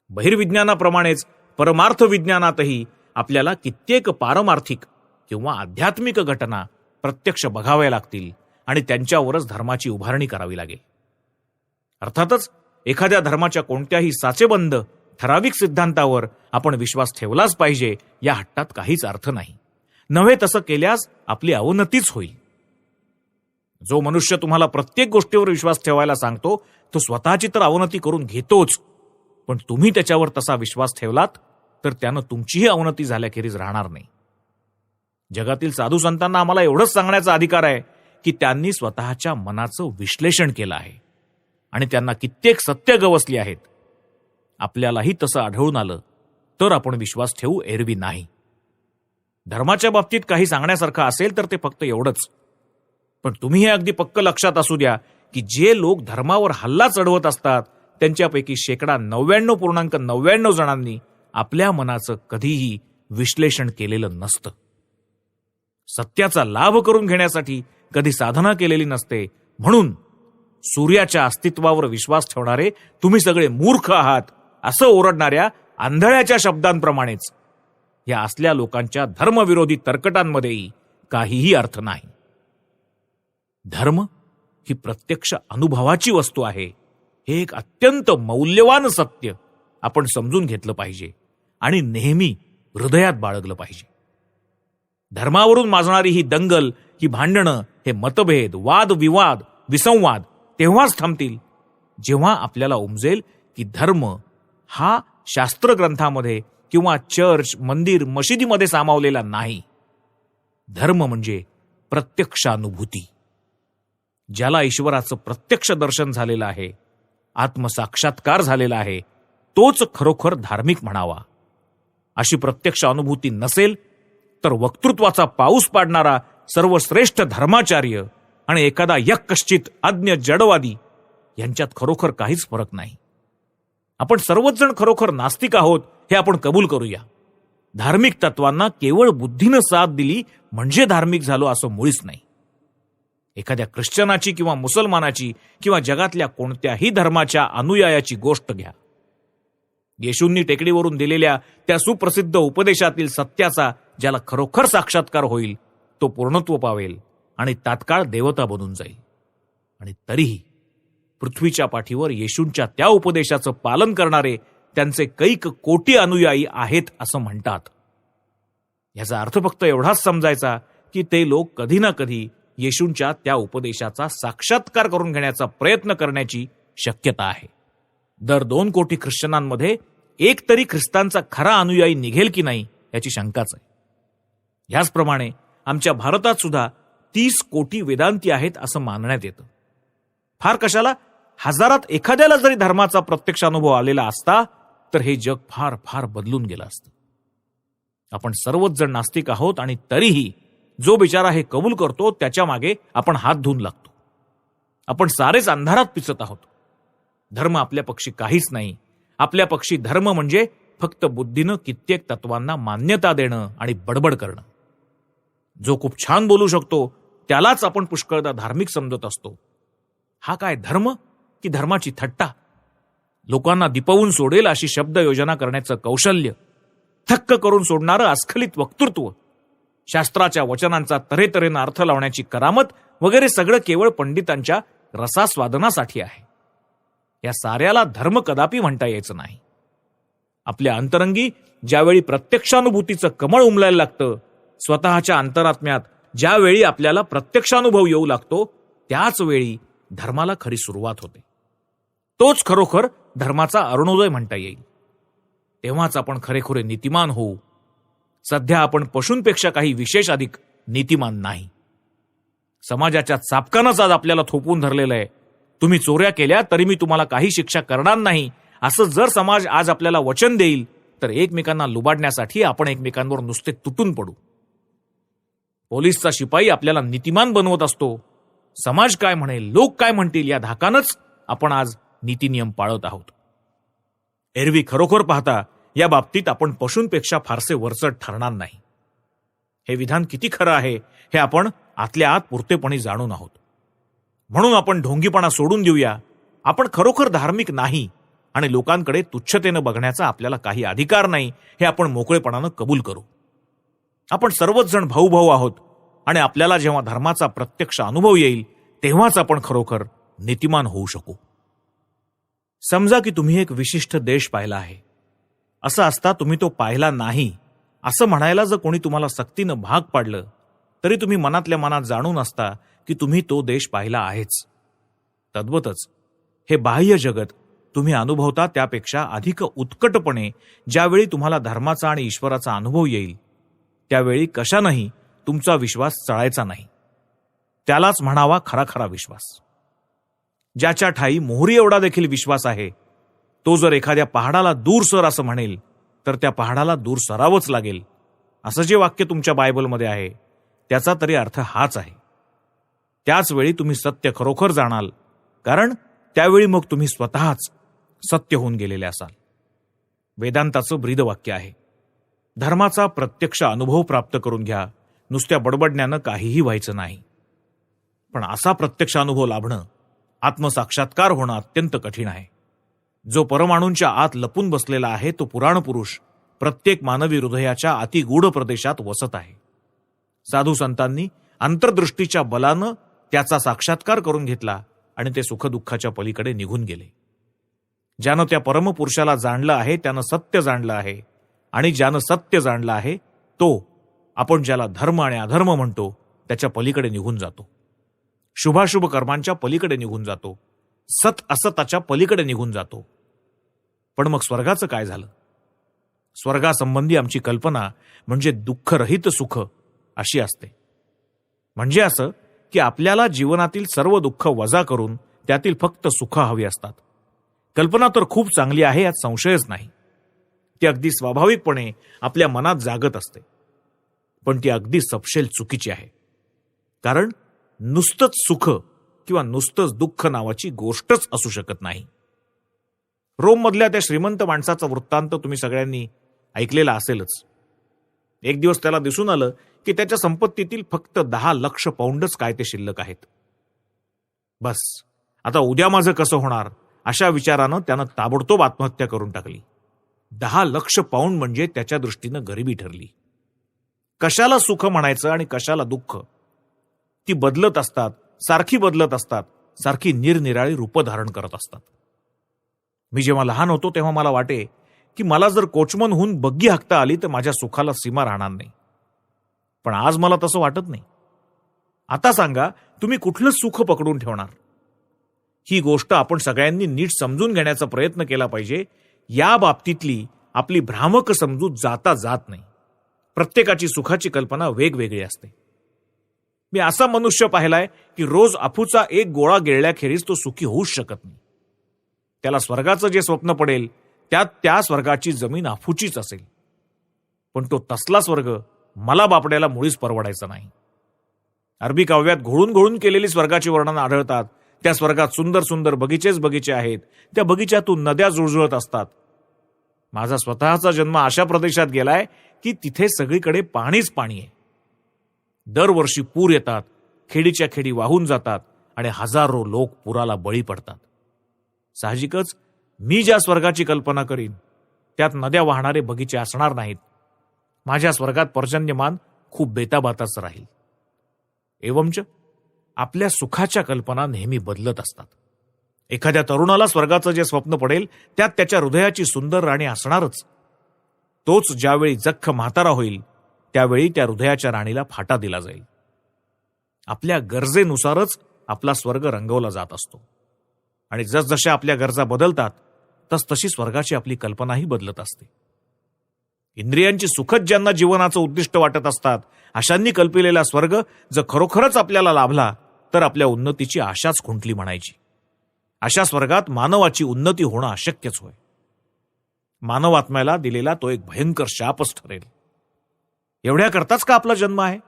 बहिर्विज्ञानाप्रमाणेच परमार्थ विज्ञानातही आपल्याला कित्येक पारमार्थिक किंवा आध्यात्मिक घटना प्रत्यक्ष बघाव्या लागतील आणि त्यांच्यावरच धर्माची उभारणी करावी लागेल. अर्थातच एखाद्या धर्माच्या कोणत्याही साचेबंद ठराविक सिद्धांतावर आपण विश्वास ठेवलाच पाहिजे या हट्टात काहीच अर्थ नाही. नव्हे तसं केल्यास आपली अवनतीच होईल. जो मनुष्य तुम्हाला प्रत्येक गोष्टीवर विश्वास ठेवायला सांगतो तो स्वतःची तर अवनती करून घेतोच, पण तुम्ही त्याच्यावर तसा विश्वास ठेवलात तर त्यानं तुमचीही अवनती झाल्याखेरीज राहणार नाही. जगातील साधू संतांना आम्हाला एवढंच सांगण्याचा अधिकार आहे की त्यांनी स्वतःच्या मनाचं विश्लेषण केलं आहे आणि त्यांना कित्येक सत्य गवसली आहेत. आपल्यालाही तसं आढळून आलं तर आपण विश्वास ठेवू, एरवी नाही. धर्माच्या बाबतीत काही सांगण्यासारखं असेल तर ते फक्त एवढंच. पण तुम्ही हे अगदी पक्क लक्षात असू द्या की जे लोक धर्मावर हल्ला चढवत असतात त्यांच्यापैकी 99.99% जणांनी आपल्या मनाचं कधीही विश्लेषण केलेलं नसतं. सत्याचा लाभ करून घेण्यासाठी कधी साधना केलेली नसते. म्हणून सूर्याच्या अस्तित्वावर विश्वास ठेवणारे तुम्ही सगळे मूर्ख आहात असं ओरडणाऱ्या आंधळ्याच्या शब्दांप्रमाणेच या असल्या लोकांच्या धर्मविरोधी तर्कटांमध्येही काहीही अर्थ नाही. धर्म ही प्रत्यक्ष अनुभवाची वस्तू आहे. हे एक अत्यंत मौल्यवान सत्य आपण समजून घेतलं पाहिजे आणि नेहमी हृदयात बाळगलं पाहिजे. धर्मावरून माजणारी ही दंगल, ही भांडणं, हे मतभेद, वादविवाद, विसंवाद तेव्हाच थांबतील जेव्हा आपल्याला उमजेल की धर्म हा शास्त्रग्रंथामध्ये किंवा चर्च, मंदिर, मशिदीमध्ये सामावलेला नाही. धर्म म्हणजे प्रत्यक्षानुभूती. ज्याला ईश्वराचं प्रत्यक्ष दर्शन झालेलं आहे, आत्मसाक्षात्कार झालेला आहे, तोच खरोखर धार्मिक म्हणावा. अशी प्रत्यक्ष अनुभूती नसेल तर वक्तृत्वाचा पाऊस पाडणारा सर्वश्रेष्ठ धर्माचार्य आणि एखादा यक्कश्चित अज्ञ जडवादी यांच्यात खरोखर काहीच फरक नाही. आपण सर्वच जण खरोखर नास्तिक आहोत हे आपण कबूल करूया. धार्मिक तत्वांना केवळ बुद्धीनं साथ दिली म्हणजे धार्मिक झालो असं मुळीच नाही. एखाद्या ख्रिश्चनाची किंवा मुसलमानाची किंवा जगातल्या कोणत्याही धर्माच्या अनुयायाची गोष्ट घ्या. येशूंनी टेकडीवरून दिलेल्या त्या सुप्रसिद्ध उपदेशातील सत्याचा ज्याला खरोखर साक्षात्कार होईल तो पूर्णत्व पावेल आणि तात्काळ देवता बनून जाईल. आणि तरीही पृथ्वीच्या पाठीवर येशूंच्या त्या उपदेशाचं पालन करणारे त्यांचे कैक कोटी अनुयायी आहेत असं म्हणतात. याचा अर्थ फक्त एवढाच समजायचा की ते लोक कधी ना कधी येशूंच्या त्या उपदेशाचा साक्षात्कार करून घेण्याचा प्रयत्न करण्याची शक्यता आहे. दर 2 कोटी ख्रिश्चनांमध्ये एक तरी ख्रिस्तांचा खरा अनुयायी निघेल की नाही याची शंकाच आहे. ह्याचप्रमाणे आमच्या भारतात सुद्धा 30 कोटी वेदांती आहेत असं मानण्यात येतं. फार कशाला हजारात एखाद्याला जरी धर्माचा प्रत्यक्ष अनुभव आलेला असता तर हे जग फार फार बदलून गेलं असतं. आपण सर्वच जण नास्तिक आहोत आणि तरीही जो बिचारा हे कबूल करतो त्याच्या मागे आपण हात धुवून लागतो. आपण सारेच अंधारात पिचत आहोत. धर्म आपल्या पक्षी काहीच नाही. आपल्या पक्षी धर्म म्हणजे फक्त बुद्धीनं कित्येक तत्वांना मान्यता देणं आणि बडबड करणं. जो खूप छान बोलू शकतो त्यालाच आपण पुष्कळदा धार्मिक समजत असतो. हा काय धर्म की धर्माची थट्टा? लोकांना दिपवून सोडेल अशी शब्द योजना करण्याचं कौशल्य, थक्क करून सोडणारं अस्खलित वक्तृत्व, शास्त्राच्या वचनांचा तऱ्हेतऱ्हेनं अर्थ लावण्याची करामत वगैरे सगळं केवळ पंडितांच्या रसास्वादनासाठी आहे. या साऱ्याला धर्म कदापि म्हणता यायचं नाही. आपल्या अंतरंगी ज्यावेळी प्रत्यक्षानुभूतीचं कमळ उमलायला लागतं, स्वतःच्या अंतरात्म्यात ज्यावेळी आपल्याला प्रत्यक्षानुभव येऊ लागतो त्याच वेळी धर्माला खरी सुरुवात होते. तोच खरोखर धर्माचा अरुणोदय म्हणता येईल. तेव्हाच आपण खरेखुरे नीतिमान होऊ. सध्या आपण पशूंपेक्षा काही विशेष अधिक नीतिमान नाही. समाजाच्या चापकानंच आज आपल्याला थोपवून धरलेलं आहे. तुम्ही चोऱ्या केल्या तरी मी तुम्हाला काही शिक्षा करणार नाही असं जर समाज आज आपल्याला वचन देईल तर एकमेकांना लुबाडण्यासाठी आपण एकमेकांवर नुसते तुटून पडू. पोलिसचा शिपाई आपल्याला नीतिमान बनवत असतो. समाज काय म्हणेल, लोक काय म्हणतील या धाकानंच आपण आज नीतिनियम पाळत आहोत. एरवी खरोखर पाहता या बाबतीत आपण पशूंपेक्षा फारसे वरचढ ठरणार नाही. हे विधान किती खरं आहे हे आपण आतल्या आत पुरतेपणी जाणून आहोत. म्हणून आपण ढोंगीपणा सोडून देऊया. आपण खरोखर धार्मिक नाही आणि लोकांकडे तुच्छतेनं बघण्याचा आपल्याला काही अधिकार नाही हे आपण मोकळेपणानं कबूल करू. आपण सर्वच जण भाऊ भाऊ आहोत आणि आपल्याला जेव्हा धर्माचा प्रत्यक्ष अनुभव येईल तेव्हाच आपण खरोखर नीतिमान होऊ शकू. समजा की तुम्ही एक विशिष्ट देश पाहिला आहे. असं असता तुम्ही तो पाहिला नाही असं म्हणायला जर कोणी तुम्हाला सक्तीनं भाग पाडलं तरी तुम्ही मनातल्या मनात जाणून असता की तुम्ही तो देश पाहिला आहेच. तद्वतच हे बाह्य जगत तुम्ही अनुभवता त्यापेक्षा अधिक उत्कटपणे ज्यावेळी तुम्हाला धर्माचा आणि ईश्वराचा अनुभव येईल त्यावेळी कशानंही तुमचा विश्वास चळायचा नाही. त्यालाच म्हणावा खरा खरा विश्वास. ज्याच्या ठाई मोहरी एवढा देखील विश्वास आहे तो जर एखाद्या पहाडाला दूर सर असं म्हणेल तर त्या पहाडाला दूर सरावंच लागेल. असं जे वाक्य तुमच्या बायबलमध्ये आहे त्याचा तरी अर्थ हाच आहे. त्याच वेळी तुम्ही सत्य खरोखर जाणाल, कारण त्यावेळी मग तुम्ही स्वतःच सत्य होऊन गेलेले असाल. वेदांताचं ब्रीदवाक्य आहे, धर्माचा प्रत्यक्ष अनुभव प्राप्त करून घ्या, नुसत्या बडबडण्यानं काहीही व्हायचं नाही. पण असा प्रत्यक्ष अनुभव लाभणं, आत्मसाक्षात्कार होणं अत्यंत कठीण आहे. जो परमाणूंच्या आत लपून बसलेला आहे तो पुराण पुरुष प्रत्येक मानवी हृदयाच्या अतिगूढ प्रदेशात वसत आहे. साधू संतांनी अंतर्दृष्टीच्या बलानं त्याचा साक्षात्कार करून घेतला आणि ते सुखदुःखाच्या पलीकडे निघून गेले. ज्यानं त्या परमपुरुषाला जाणलं आहे त्यानं सत्य जाणलं आहे, आणि ज्यानं सत्य जाणलं आहे तो, आपण ज्याला धर्म आणि अधर्म म्हणतो, त्याच्या पलीकडे निघून जातो. शुभाशुभ कर्मांच्या पलीकडे निघून जातो, सत असताच्या पलीकडे निघून जातो. पण मग स्वर्गाचं काय झालं? स्वर्गासंबंधी आमची कल्पना म्हणजे दुःखरहित सुख अशी असते. म्हणजे असं की आपल्याला जीवनातील सर्व दुःख वजा करून त्यातील फक्त सुख हवी असतात. कल्पना तर खूप चांगली आहे, यात संशयच नाही. ती अगदी स्वाभाविकपणे आपल्या मनात जागत असते. पण ती अगदी सपशेल चुकीची आहे. कारण नुसतंच सुख किंवा नुसतंच दुःख नावाची गोष्टच असू शकत नाही. रोममधल्या त्या श्रीमंत माणसाचा वृत्तांत तुम्ही सगळ्यांनी ऐकलेला असेलच. एक दिवस त्याला दिसून आलं की त्याच्या संपत्तीतील फक्त 10 लाख पाऊंडच काय ते शिल्लक आहेत. बस, आता उद्या माझं कसं होणार अशा विचारानं त्यानं ताबडतोब आत्महत्या करून टाकली. 10 लाख पाऊंड म्हणजे त्याच्या दृष्टीनं गरिबी ठरली. कशाला सुख म्हणायचं आणि कशाला दुःख? ती बदलत असतात, सारखी बदलत असतात, सारखी निरनिराळी रूप धारण करत असतात. मी जेव्हा लहान होतो तेव्हा मला वाटे की मला जर कोचमन होऊन बग्गी हाकता आली तर माझ्या सुखाला सीमा राहणार नाही. पण आज मला तसं वाटत नाही. आता सांगा, तुम्ही कुठलं सुख पकडून ठेवणार? ही गोष्ट आपण सगळ्यांनी नीट समजून घेण्याचा प्रयत्न केला पाहिजे. या बाबतीतली आपली भ्रामक समजूत जाता जात नाही. प्रत्येकाची सुखाची कल्पना वेगवेगळी असते. मी असा मनुष्य पाहिलाय की रोज अफूचा एक गोळा गिळल्याखेरीज तो सुखी होऊच शकत नाही. त्याला स्वर्गाचं जे स्वप्न पडेल त्यात त्या स्वर्गाची जमीन अफूचीच असेल. पण तो तसला स्वर्ग मला बापड्याला मुळीच परवडायचा नाही. अरबी काव्यात घोळून घोळून केलेली स्वर्गाची वर्णनं आढळतात. त्या स्वर्गात सुंदर सुंदर बगीचेच बगीचे आहेत. त्या बगीच्यातून नद्या जुळजुळत असतात. माझा स्वतःचा जन्म अशा प्रदेशात गेलाय की तिथे सगळीकडे पाणीच पाणी आहे. दरवर्षी पूर येतात, खेडीच्या खेडी वाहून जातात आणि हजारो लोक पुराला बळी पडतात. साहजिकच मी ज्या स्वर्गाची कल्पना करीन त्यात नद्या वाहणारे बगीचे असणार नाहीत. माझ्या स्वर्गात पर्जन्यमान खूप बेताबाताच राहील. एवंच आपल्या सुखाच्या कल्पना नेहमी बदलत असतात. एखाद्या तरुणाला स्वर्गाचं जे स्वप्न पडेल त्यात त्याच्या हृदयाची सुंदर राणी असणारच. तोच ज्यावेळी जख्ख म्हातारा होईल त्यावेळी त्या हृदयाच्या राणीला फाटा दिला जाईल. आपल्या गरजेनुसारच आपला स्वर्ग रंगवला जात असतो. आणि जसजशा आपल्या गरजा बदलतात तसतशी स्वर्गाची आपली कल्पनाही बदलत असते. इंद्रियांची सुखच ज्यांना जीवनाचं उद्दिष्ट वाटत असतात अशांनी कल्पिलेला स्वर्ग जर खरोखरच आपल्याला लाभला तर आपल्या उन्नतीची आशाच खुंटली म्हणायची. अशा स्वर्गात मानवाची उन्नती होणं अशक्यच होय. मानवात्म्याला दिलेला तो एक भयंकर शापच ठरेल. एवढ्याकरताच का आपला जन्म आहे?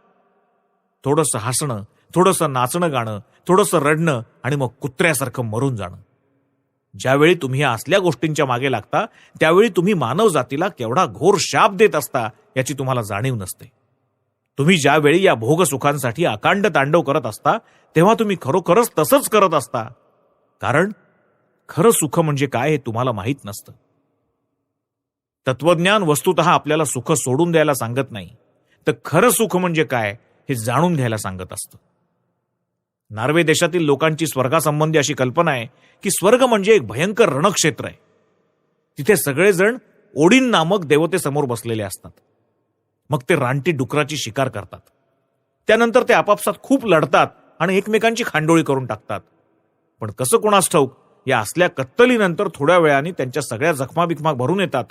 थोडंसं हसणं, थोडंसं नाचणं गाणं, थोडंसं रडणं आणि मग कुत्र्यासारखं मरून जाणं. ज्यावेळी तुम्ही या असल्या गोष्टींच्या मागे लागता त्यावेळी तुम्ही मानव जातीला केवढा घोर शाप देत असता याची तुम्हाला जाणीव नसते. तुम्ही ज्यावेळी या भोगसुखांसाठी अकांड तांडव करत असता तेव्हा तुम्ही खरोखरच तसंच करत असता. कारण खरं सुख म्हणजे काय हे तुम्हाला माहीत नसतं. तत्वज्ञान वस्तुतः आपल्याला सुख सोडून द्यायला सांगत नाही, तर खरं सुख म्हणजे काय हे जाणून घ्यायला सांगत असतं. नॉर्वे देशातील लोकांची स्वर्गासंबंधी अशी कल्पना आहे की स्वर्ग म्हणजे एक भयंकर रणक्षेत्र आहे. तिथे सगळेजण ओडिन नामक देवतेसमोर बसलेले असतात. मग ते रानटी डुकराची शिकार करतात. त्यानंतर ते आपापसात खूप लढतात आणि एकमेकांची खांडोळी करून टाकतात. पण कसं कोणास ठाऊक या असल्या कत्तलीनंतर थोड्या वेळाने त्यांच्या सगळ्या जखमाबिखमा भरून येतात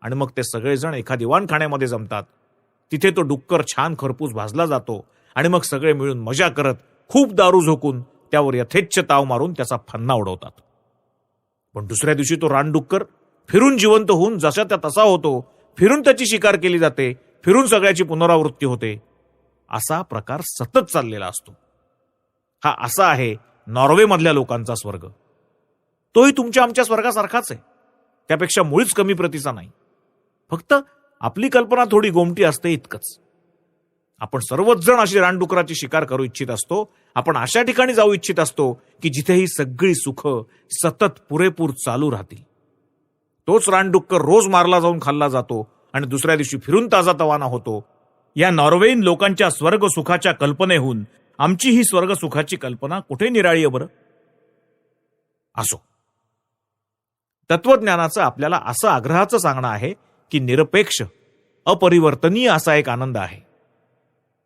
आणि मग ते सगळेजण एका दिवाणखान्यामध्ये जमतात. तिथे तो डुक्कर छान खरपूस भाजला जातो आणि मग सगळे मिळून मजा करत खूप दारू झोकून त्यावर यथेच्छ ताव मारून त्याचा फन्ना उडवतात. पण दुसऱ्या दिवशी तो रानडुक्कर फिरून जिवंत होऊन जसा त्या तसा होतो. फिरून त्याची शिकार केली जाते. फिरून सगळ्याची पुनरावृत्ती होते. असा प्रकार सतत चाललेला असतो. हा असा आहे नॉर्वेमधल्या लोकांचा स्वर्ग. तोही तुमच्या आमच्या स्वर्गासारखाच आहे. त्यापेक्षा मुळीच कमी प्रतीचा नाही. फक्त आपली कल्पना थोडी गोमटी असते इतकंच. आपण सर्वच जण अशी रानडुकराची शिकार करू इच्छित असतो. आपण अशा ठिकाणी जाऊ इच्छित असतो की जिथे ही सगळी सुख सतत पुरेपूर चालू राहतील. तोच रानडुक्कर रोज मारला जाऊन खाल्ला जातो आणि दुसऱ्या दिवशी फिरून ताजा तवाना होतो. या नॉर्वेईन लोकांच्या स्वर्ग सुखाच्या कल्पनेहून आमची ही स्वर्ग सुखाची कल्पना कुठे निराळी आहे बरं? असो, तत्वज्ञानाचं आपल्याला असं आग्रहाचं सांगणं आहे की निरपेक्ष अपरिवर्तनीय असा एक आनंद आहे.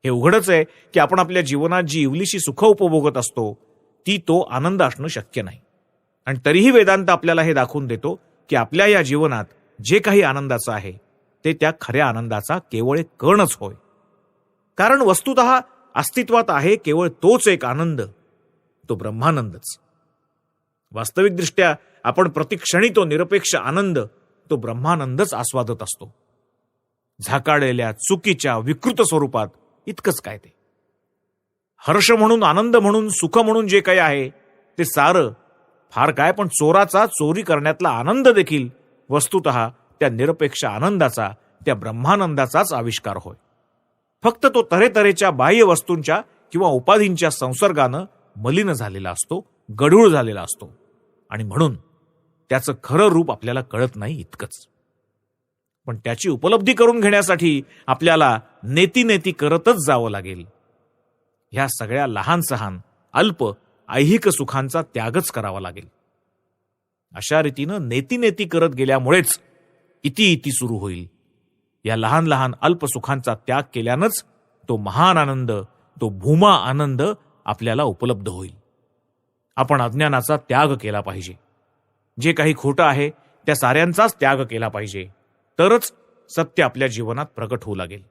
हे उघडच आहे की आपण आपल्या जीवनात जी इवलीशी सुख उपभोगत असतो ती तो आनंद असणं शक्य नाही. आणि तरीही वेदांत आपल्याला हे दाखवून देतो की आपल्या या जीवनात जे काही आनंदाचं आहे ते त्या खऱ्या आनंदाचा केवळ एक कणच होय. कारण वस्तुतः अस्तित्वात आहे केवळ तोच एक आनंद, तो ब्रह्मानंदच. वास्तविकदृष्ट्या आपण प्रतिक्षणी तो निरपेक्ष आनंद, तो ब्रह्मानंदच आस्वादत असतो. झाकाळलेल्या चुकीच्या विकृत स्वरूपात इतकंच काय ते. हर्ष म्हणून, आनंद म्हणून, सुख म्हणून जे काही आहे ते सारं फार काय, पण चोराचा चोरी करण्यातला आनंद देखील वस्तुतः त्या निरपेक्ष आनंदाचा, त्या ब्रह्मानंदाचाच आविष्कार होय. फक्त तो तऱ्हेतऱ्हेच्या बाह्य वस्तूंच्या किंवा उपाधींच्या संसर्गानं मलिन झालेला असतो, गढूळ झालेला असतो आणि म्हणून त्याचं खरं रूप आपल्याला कळत नाही इतकंच. पण त्याची उपलब्धी करून घेण्यासाठी आपल्याला नेती करतच जावं लागेल. ह्या सगळ्या लहान सहान अल्प ऐहिक सुखांचा त्यागच करावा लागेल. अशा रीतीनं नेती करत गेल्यामुळेच इति सुरू होईल. या लहान लहान अल्प सुखांचा त्याग केल्यानंच तो महान आनंद, तो भूमा आनंद आपल्याला उपलब्ध होईल. आपण अज्ञानाचा त्याग केला पाहिजे. जे काही खोटं आहे त्या साऱ्यांचाच त्याग केला पाहिजे. तरच सत्य आपल्या जीवनात प्रकट होऊ लागेल.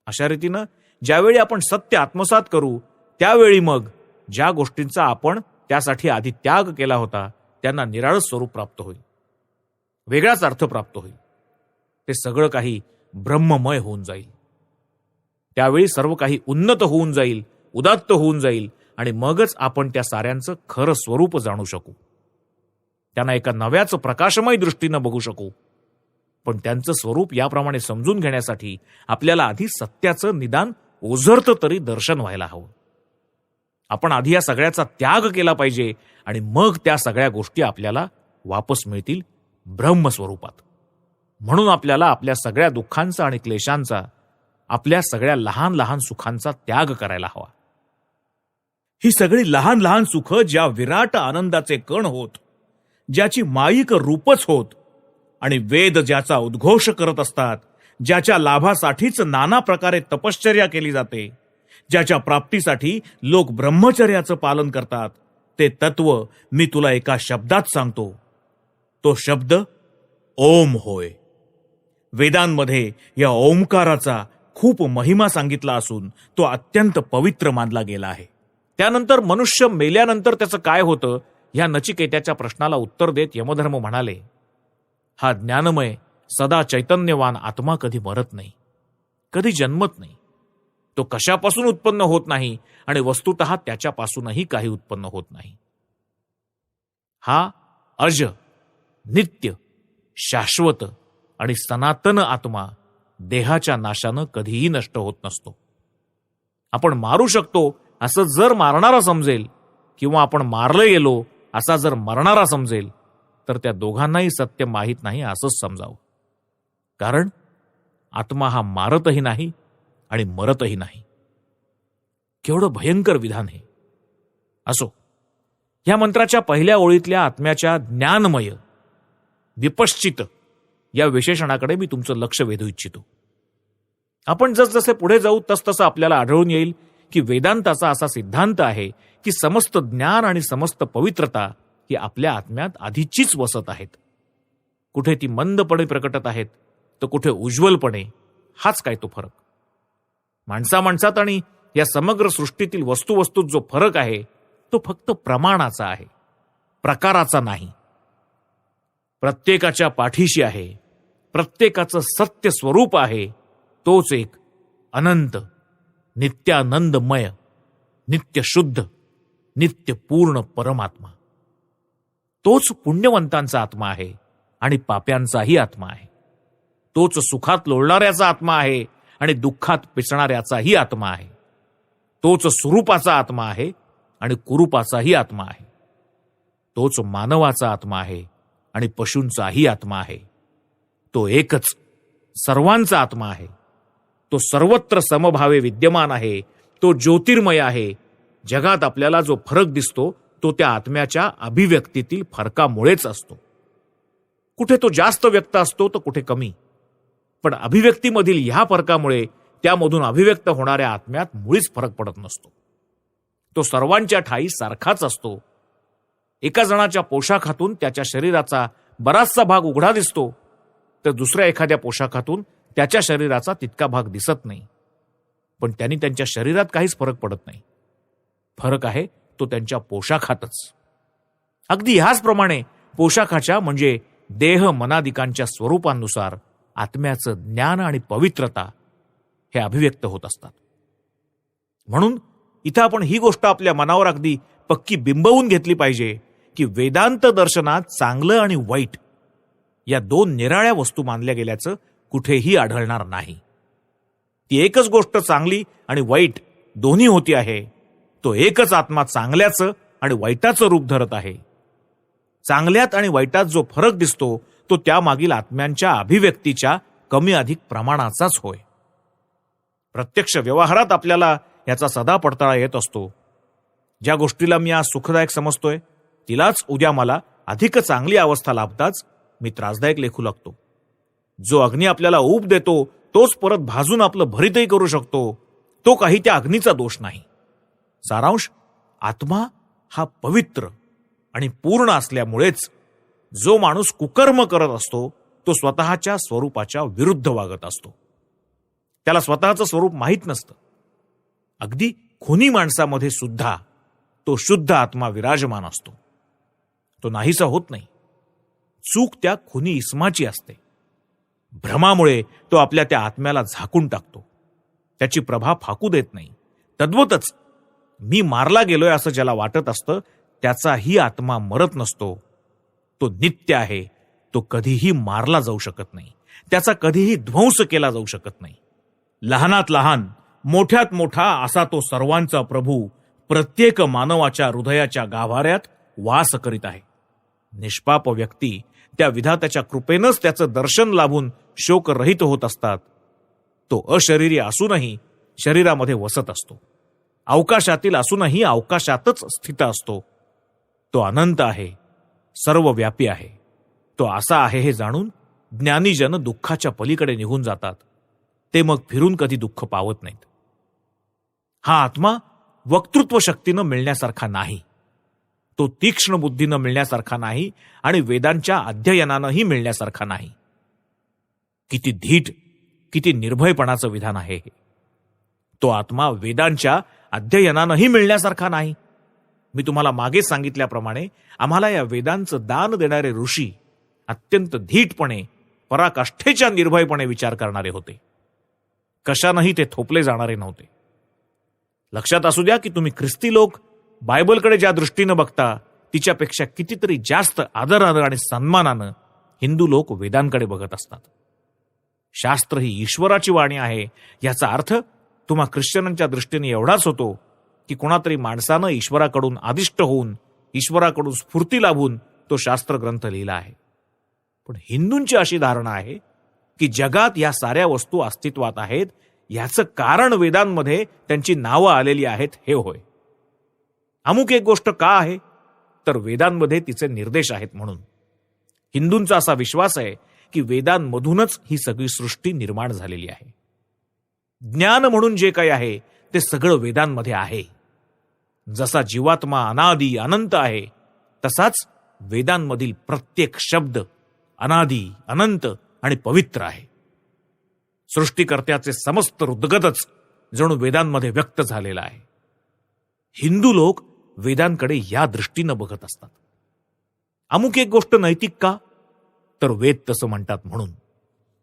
अशा रीतीनं ज्यावेळी आपण सत्य आत्मसात करू त्यावेळी मग ज्या गोष्टींचा आपण त्यासाठी आधी त्याग केला होता त्यांना निराळं स्वरूप प्राप्त होईल, वेगळाच अर्थ प्राप्त होईल. ते सगळं काही ब्रह्ममय होऊन जाईल. त्यावेळी सर्व काही उन्नत होऊन जाईल, उदात्त होऊन जाईल आणि मगच आपण त्या साऱ्यांचं खरं स्वरूप जाणू शकू. त्यांना एका नव्याच प्रकाशमय दृष्टीनं बघू शकू. पण त्यांचं स्वरूप याप्रमाणे समजून घेण्यासाठी आपल्याला आधी सत्याचं निदान ओझरतं तरी दर्शन व्हायला हवं. आपण आधी या सगळ्याचा त्याग केला पाहिजे आणि मग त्या सगळ्या गोष्टी आपल्याला वापस मिळतील ब्रह्मस्वरूपात. म्हणून आपल्याला आपल्या सगळ्या दुःखांचा आणि क्लेशांचा, आपल्या सगळ्या लहान लहान सुखांचा त्याग करायला हवा. ही सगळी लहान लहान सुख ज्या विराट आनंदाचे कण होत, ज्याची माईक रूपच होत आणि वेद ज्याचा उद्घोष करत असतात, ज्याच्या लाभासाठीच नाना प्रकारे तपश्चर्या केली जाते, ज्याच्या प्राप्तीसाठी लोक ब्रह्मचर्याचं पालन करतात, ते तत्व मी तुला एका शब्दात सांगतो. तो शब्द ओम होय. वेदांमध्ये या ओंकाराचा खूप महिमा सांगितला असून तो अत्यंत पवित्र मानला गेला आहे. त्यानंतर मनुष्य मेल्यानंतर त्याचं काय होतं ह्या नचिकेत्याच्या प्रश्नाला उत्तर देत यमधर्म म्हणाले, हा ज्ञानमय सदा चैतन्यवान आत्मा कधी मरत नाही, कधी जन्मत नाही. तो कशापासून उत्पन्न होत नाही आणि वस्तुतः त्याच्यापासूनही काही उत्पन्न होत नाही. हा अज, नित्य, शाश्वत आणि सनातन आत्मा देहाच्या नाशानं कधीही नष्ट होत नसतो. आपण मारू शकतो असं जर मारणारा समजेल किंवा आपण मारले गेलो असा जर मरणारा समजेल तर त्या दोघांनाही सत्य माहीत नाही असंच समजावं. कारण आत्मा हा मारतही नाही आणि मरतही नाही. केवढं भयंकर विधान हे. असो, या मंत्राच्या पहिल्या ओळीतल्या आत्म्याच्या ज्ञानमय, विपश्चित या विशेषणाकडे मी तुमचं लक्ष वेधू इच्छितो. आपण जसजसे पुढे जाऊ तसतसं आपल्याला आढळून येईल की वेदांताचा असा सिद्धांत आहे की समस्त ज्ञान आणि समस्त पवित्रता ही आपल्या आत्म्यात आधीचीच वसत आहेत. कुठे ती मंदपणे प्रकटत आहेत तर कुठे उज्ज्वलपणे. हाच काय तो फरक. माणसात आणि या समग्र सृष्टीतील वस्तूत जो फरक आहे तो फक्त प्रमाणाचा आहे, प्रकाराचा नाही. प्रत्येकाच्या पाठीशी आहे, प्रत्येकाचं सत्य स्वरूप आहे तोच एक अनंत, नित्यानंदमय, नित्य शुद्ध, नित्य पूर्ण परमात्मा. तोच पुण्यवंतांचा आत्मा आहे आणि पाप्यांचाही आत्मा आहे. तोच सुखात लोळणाऱ्याचा आत्मा आहे आणि दुःखात पिचणाऱ्याचाही आत्मा आहे. तोच स्वरूपाचा आत्मा आहे आणि कुरूपाचाही आत्मा आहे. तोच मानवाचा आत्मा आहे आणि पशूंचाही आत्मा आहे. तो एकच सर्वांचा आत्मा आहे. तो सर्वत्र समभावे विद्यमान आहे. तो ज्योतिर्मय आहे. जगात आपल्याला जो फरक दिसतो तो त्या आत्म्याच्या अभिव्यक्तीतील फरकामुळेच असतो. कुठे तो जास्त व्यक्त असतो तर कुठे कमी, पण अभिव्यक्तीमधील ह्या फरकामुळे त्यामधून अभिव्यक्त होणाऱ्या आत्म्यात मुळीच फरक पडत नसतो. तो सर्वांच्या ठायी सारखाच असतो. एका जणाच्या पोशाखातून त्याच्या शरीराचा बराचसा भाग उघडा दिसतो, तर दुसऱ्या एखाद्या पोशाखातून त्याच्या शरीराचा तितका भाग दिसत नाही. पण त्यांनी त्यांच्या शरीरात काहीच फरक पडत नाही. फरक आहे तो त्यांच्या पोशाखातच. अगदी ह्याचप्रमाणे पोशाखाच्या म्हणजे देह मनादिकांच्या स्वरूपानुसार आत्म्याचं ज्ञान आणि पवित्रता हे अभिव्यक्त होत असतात. म्हणून इथं आपण ही गोष्ट आपल्या मनावर अगदी पक्की बिंबवून घेतली पाहिजे की वेदांत दर्शनात चांगलं आणि वाईट या दोन निराळ्या वस्तू मानल्या गेल्याचं कुठेही आढळणार नाही. ती एकच गोष्ट चांगली आणि वाईट दोन्ही होती आहे. तो एकच आत्मा चांगल्याचं आणि वाईटाचं रूप धरत आहे. चांगल्यात आणि वाईटात जो फरक दिसतो तो त्यामागील आत्म्यांच्या अभिव्यक्तीच्या कमी अधिक प्रमाणाचाच होय. प्रत्यक्ष व्यवहारात आपल्याला याचा सदा पडताळा येत असतो. ज्या गोष्टीला मी आज सुखदायक समजतोय तिलाच उद्या मला अधिक चांगली अवस्था लाभताच मी त्रासदायक लेखू लागतो. जो अग्नी आपल्याला ऊब देतो तोच परत भाजून आपलं भरितही करू शकतो. तो काही त्या अग्नीचा दोष नाही. सारांश, आत्मा हा पवित्र आणि पूर्ण असल्यामुळेच जो माणूस कुकर्म करत असतो तो स्वतःच्या स्वरूपाच्या विरुद्ध वागत असतो. त्याला स्वतःचं स्वरूप माहीत नसतं. अगदी खुनी माणसामध्ये सुद्धा तो शुद्ध आत्मा विराजमान असतो. तो नाहीसा होत नाही. चूक त्या खुनी इस्माची असते. भ्रमामुळे तो आपल्या त्या आत्म्याला झाकून टाकतो. त्याची प्रभा फाकू देत नाही. तद्वतच मी मारला गेलोय असं ज्याला वाटत असतं त्याचाही आत्मा मरत नसतो. तो नित्य आहे. तो कधीही मारला जाऊ शकत नाही. त्याचा कधीही ध्वंस केला जाऊ शकत नाही. लहानात लहान मोठ्यात मोठा असा तो सर्वांचा प्रभू प्रत्येक मानवाच्या हृदयाच्या गाभाऱ्यात वास करीत आहे. निष्पाप व्यक्ती त्या विधात्याच्या कृपेनंच त्याचं दर्शन लाभून शोकरहित होत असतात. तो अशरीरी असूनही शरीरामध्ये वसत असतो. अवकाशातील असूनही अवकाशातच स्थित असतो. तो अनंत आहे. सर्वव्यापी आहे. तो असा आहे हे जाणून ज्ञानीजन दुःखाच्या पलीकडे निघून जातात. ते मग फिरून कधी दुःख पावत नाहीत. हा आत्मा वक्तृत्व शक्तीनं मिळण्यासारखा नाही. तो तीक्ष्ण बुद्धीनं मिळण्यासारखा नाही आणि वेदांच्या अध्ययनानंही मिळण्यासारखा नाही. किती धीट, किती निर्भयपणाचं विधान आहे हे. तो आत्मा वेदांच्या अध्ययनानंही मिळण्यासारखा नाही. मी तुम्हाला मागे सांगितल्याप्रमाणे आम्हाला या वेदांचं दान देणारे ऋषी अत्यंत धीटपणे, पराकाष्ठेच्या निर्भयपणे विचार करणारे होते. कशानंही ते थोपले जाणारे नव्हते. लक्षात असू द्या की तुम्ही ख्रिस्ती लोक बायबलकडे ज्या दृष्टीनं बघता तिच्यापेक्षा कितीतरी जास्त आदरानं आणि सन्मानानं हिंदू लोक वेदांकडे बघत असतात. शास्त्र ही ईश्वराची वाणी आहे याचा अर्थ तुम्हा ख्रिश्चनांच्या दृष्टीने एवढाच होतो की कोणातरी माणसानं ईश्वराकडून आदिष्ट होऊन, ईश्वराकडून स्फूर्ती लाभून तो शास्त्र ग्रंथ लिहिला आहे. पण हिंदूंची अशी धारणा आहे की जगात या साऱ्या वस्तू अस्तित्वात आहेत याचं कारण वेदांमध्ये त्यांची नावं आलेली आहेत हे होय. अमुक एक गोष्ट का आहे तर वेदांमध्ये तिचे निर्देश आहेत म्हणून. हिंदूंचा असा विश्वास आहे की वेदांमधूनच ही सगळी सृष्टी निर्माण झालेली आहे. ज्ञान म्हणून जे काही आहे ते सगळं वेदांमध्ये आहे. जसा जीवात्मा अनादी अनंत आहे तसाच वेदांमधील प्रत्येक शब्द अनादी, अनंत आणि पवित्र आहे. सृष्टीकर्त्याचे समस्त हृदगतच जणू वेदांमध्ये व्यक्त झालेला आहे. हिंदू लोक वेदांकडे या दृष्टीनं बघत असतात. अमुक एक गोष्ट नैतिक का तर वेद तसं म्हणतात म्हणून.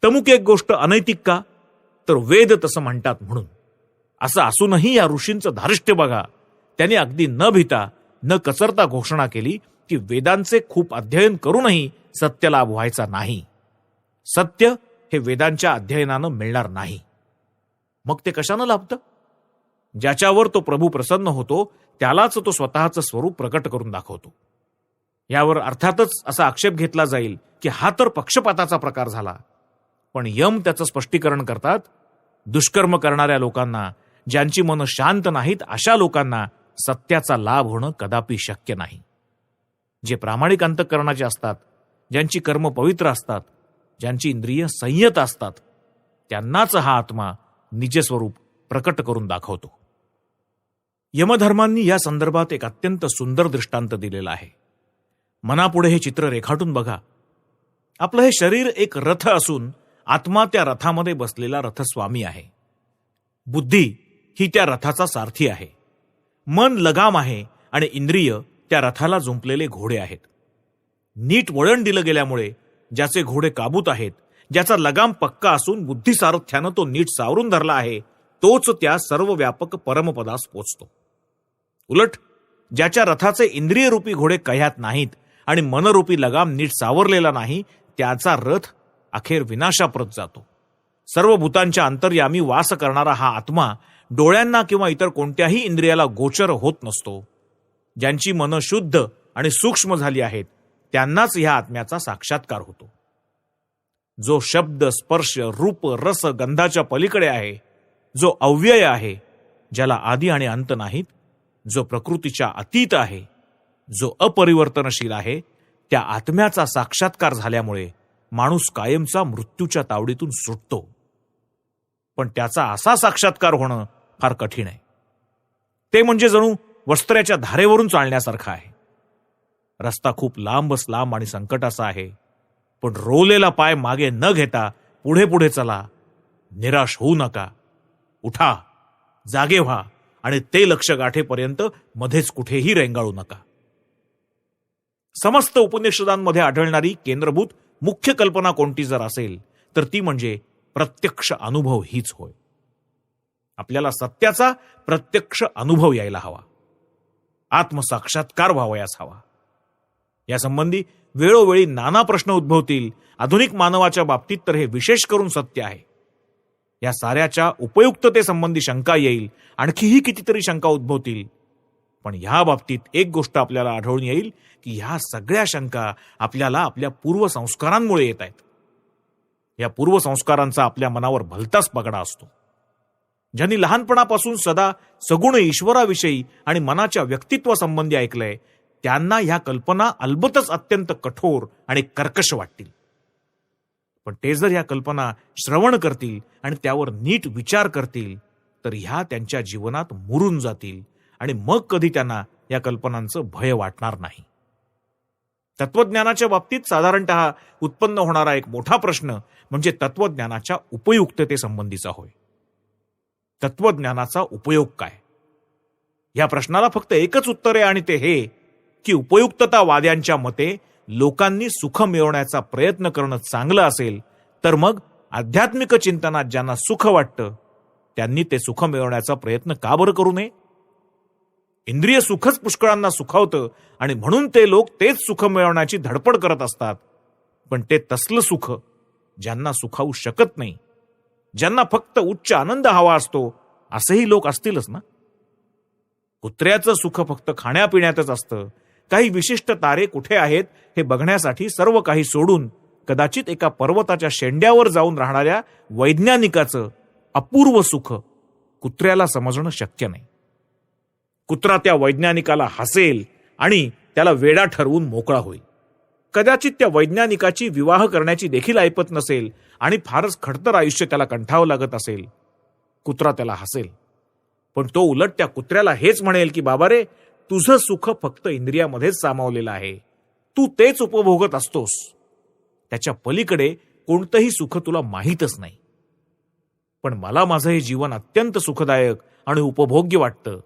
तमुक एक गोष्ट अनैतिक का तर वेद तसं म्हणतात म्हणून. असं असूनही या ऋषींचं धारिष्ट्य बघा. त्यांनी अगदी न भीता न कचरता घोषणा केली की वेदांचे खूप अध्ययन करूनही सत्य लाभ व्हायचा नाही. सत्य हे वेदांच्या अध्ययनानं मिळणार नाही. मग ते कशानं लाभतं? ज्याच्यावर तो प्रभू प्रसन्न होतो त्यालाच तो स्वतःचं स्वरूप प्रकट करून दाखवतो. यावर अर्थातच असा आक्षेप घेतला जाईल की हा तर पक्षपाताचा प्रकार झाला. पण यम त्याचं स्पष्टीकरण करतात, दुष्कर्म करणाऱ्या लोकांना, ज्यांची मनं शांत नाहीत, अशा लोकांना सत्याचा लाभ होणं कदापि शक्य नाही. जे प्रामाणिक अंतःकरणाचे असतात, ज्यांची कर्म पवित्र असतात, ज्यांची इंद्रिय संयत असतात, त्यांनाच हा आत्मा निजस्वरूप प्रकट करून दाखवतो. यमधर्मांनी या संदर्भात एक अत्यंत सुंदर दृष्टांत दिलेला आहे. मनापुढे हे चित्र रेखाटून बघा. आपलं हे शरीर एक रथ असून आत्मा त्या रथामध्ये बसलेला रथस्वामी आहे. बुद्धी ही त्या रथाचा सारथी आहे. मन लगाम आहे आणि इंद्रिय त्या रथाला जुंपलेले घोडे आहेत. नीट वळण दिलं गेल्यामुळे ज्याचे घोडे काबूत आहेत, ज्याचा लगाम पक्का असून बुद्धी सारथ्यानं तो नीट सावरून धरला आहे, तोच त्या सर्व व्यापक परमपदास पोचतो. उलट ज्याच्या रथाचे इंद्रियरूपी घोडे कह्यात नाहीत आणि मनरूपी लगाम नीट सावरलेला नाही, त्याचा रथ अखेर विनाशाप्रत जातो. सर्व भूतांच्या अंतर्यामी वास करणारा हा आत्मा डोळ्यांना किंवा इतर कोणत्याही इंद्रियाला गोचर होत नसतो. ज्यांची मनं शुद्ध आणि सूक्ष्म झाली आहेत त्यांनाच ह्या आत्म्याचा साक्षात्कार होतो. जो शब्द, स्पर्श, रूप, रस, गंधाच्या पलीकडे आहे, जो अव्यय आहे, ज्याला आदी आणि अंत नाहीत, जो प्रकृतीच्या अतीत आहे, जो अपरिवर्तनशील आहे, त्या आत्म्याचा साक्षात्कार झाल्यामुळे माणूस कायमचा मृत्यूच्या तावडीतून सुटतो. पण त्याचा असा साक्षात्कार होणं फार कठीण आहे. ते म्हणजे जणू वस्त्र्याच्या धारेवरून चालण्यासारखं आहे. रस्ता खूप लांब आणि संकटाचा आहे, पण रोवलेला पाय मागे न घेता पुढे पुढे चला. निराश होऊ नका. उठा, जागे व्हा आणि ते लक्ष्य गाठेपर्यंत मध्येच कुठेही रेंगाळू नका. समस्त उपनिषदांमध्ये आढळणारी केंद्रभूत मुख्य कल्पना कोणती जर असेल तर ती म्हणजे प्रत्यक्ष अनुभव हीच होय. आपल्याला सत्याचा प्रत्यक्ष अनुभव यायला हवा. आत्मसाक्षात्कार व्हावयास हवा. यासंबंधी वेळोवेळी नाना प्रश्न उद्भवतील. आधुनिक मानवाच्या बाबतीत तर हे विशेष करून सत्य आहे. या साऱ्याच्या उपयुक्ततेसंबंधी शंका येईल. आणखीही कितीतरी शंका उद्भवतील. पण ह्या बाबतीत एक गोष्ट आपल्याला आढळून येईल की ह्या सगळ्या शंका आपल्याला आपल्या पूर्वसंस्कारांमुळे येत आहेत. या पूर्वसंस्कारांचा आपल्या मनावर भलताच पगडा असतो. ज्यांनी लहानपणापासून सदा सगुण ईश्वराविषयी आणि मनाच्या व्यक्तित्वासंबंधी ऐकलंय, त्यांना ह्या कल्पना अलबतच अत्यंत कठोर आणि कर्कश वाटतील. पण ते जर ह्या कल्पना श्रवण करतील आणि त्यावर नीट विचार करतील तर ह्या त्यांच्या जीवनात मुरून जातील आणि मग कधी त्यांना या कल्पनांचं भय वाटणार नाही. तत्वज्ञानाच्या बाबतीत साधारणतः उत्पन्न होणारा एक मोठा प्रश्न म्हणजे तत्वज्ञानाच्या उपयुक्ततेसंबंधीचा होय. तत्वज्ञानाचा उपयोग काय? या प्रश्नाला फक्त एकच उत्तर आहे आणि ते हे की उपयुक्ततावाद्यांच्या मते लोकांनी सुख मिळवण्याचा प्रयत्न करणं चांगलं असेल तर मग आध्यात्मिक चिंतनात ज्यांना सुख वाटतं त्यांनी ते सुख मिळवण्याचा प्रयत्न का बरं करू नये? इंद्रिय सुखच पुष्कळांना सुखावतं आणि म्हणून ते लोक तेच सुख मिळवण्याची धडपड करत असतात. पण ते तसलं सुख ज्यांना सुखावू शकत नाही, ज्यांना फक्त उच्च आनंद हवा असतो, असेही लोक असतीलच ना. कुत्र्याचं सुख फक्त खाण्यापिण्यातच असतं. काही विशिष्ट तारे कुठे आहेत हे बघण्यासाठी सर्व काही सोडून कदाचित एका पर्वताच्या शेंड्यावर जाऊन राहणाऱ्या वैज्ञानिकाचं अपूर्व सुख कुत्र्याला समजणं शक्य नाही. कुत्रा त्या वैज्ञानिकाला हसेल आणि त्याला वेडा ठरवून मोकळा होईल. कदाचित त्या वैज्ञानिकाची विवाह करण्याची देखील ऐपत नसेल आणि फारच खडतर आयुष्य त्याला कंठावं लागत असेल. कुत्रा त्याला हसेल, पण तो उलट त्या कुत्र्याला हेच म्हणेल की बाबा रे, तुझं सुख फक्त इंद्रियामध्येच सामावलेलं आहे. तू तेच उपभोगत असतोस. त्याच्या पलीकडे कोणतंही सुख तुला माहीतच नाही. पण मला माझं हे जीवन अत्यंत सुखदायक आणि उपभोग्य वाटतं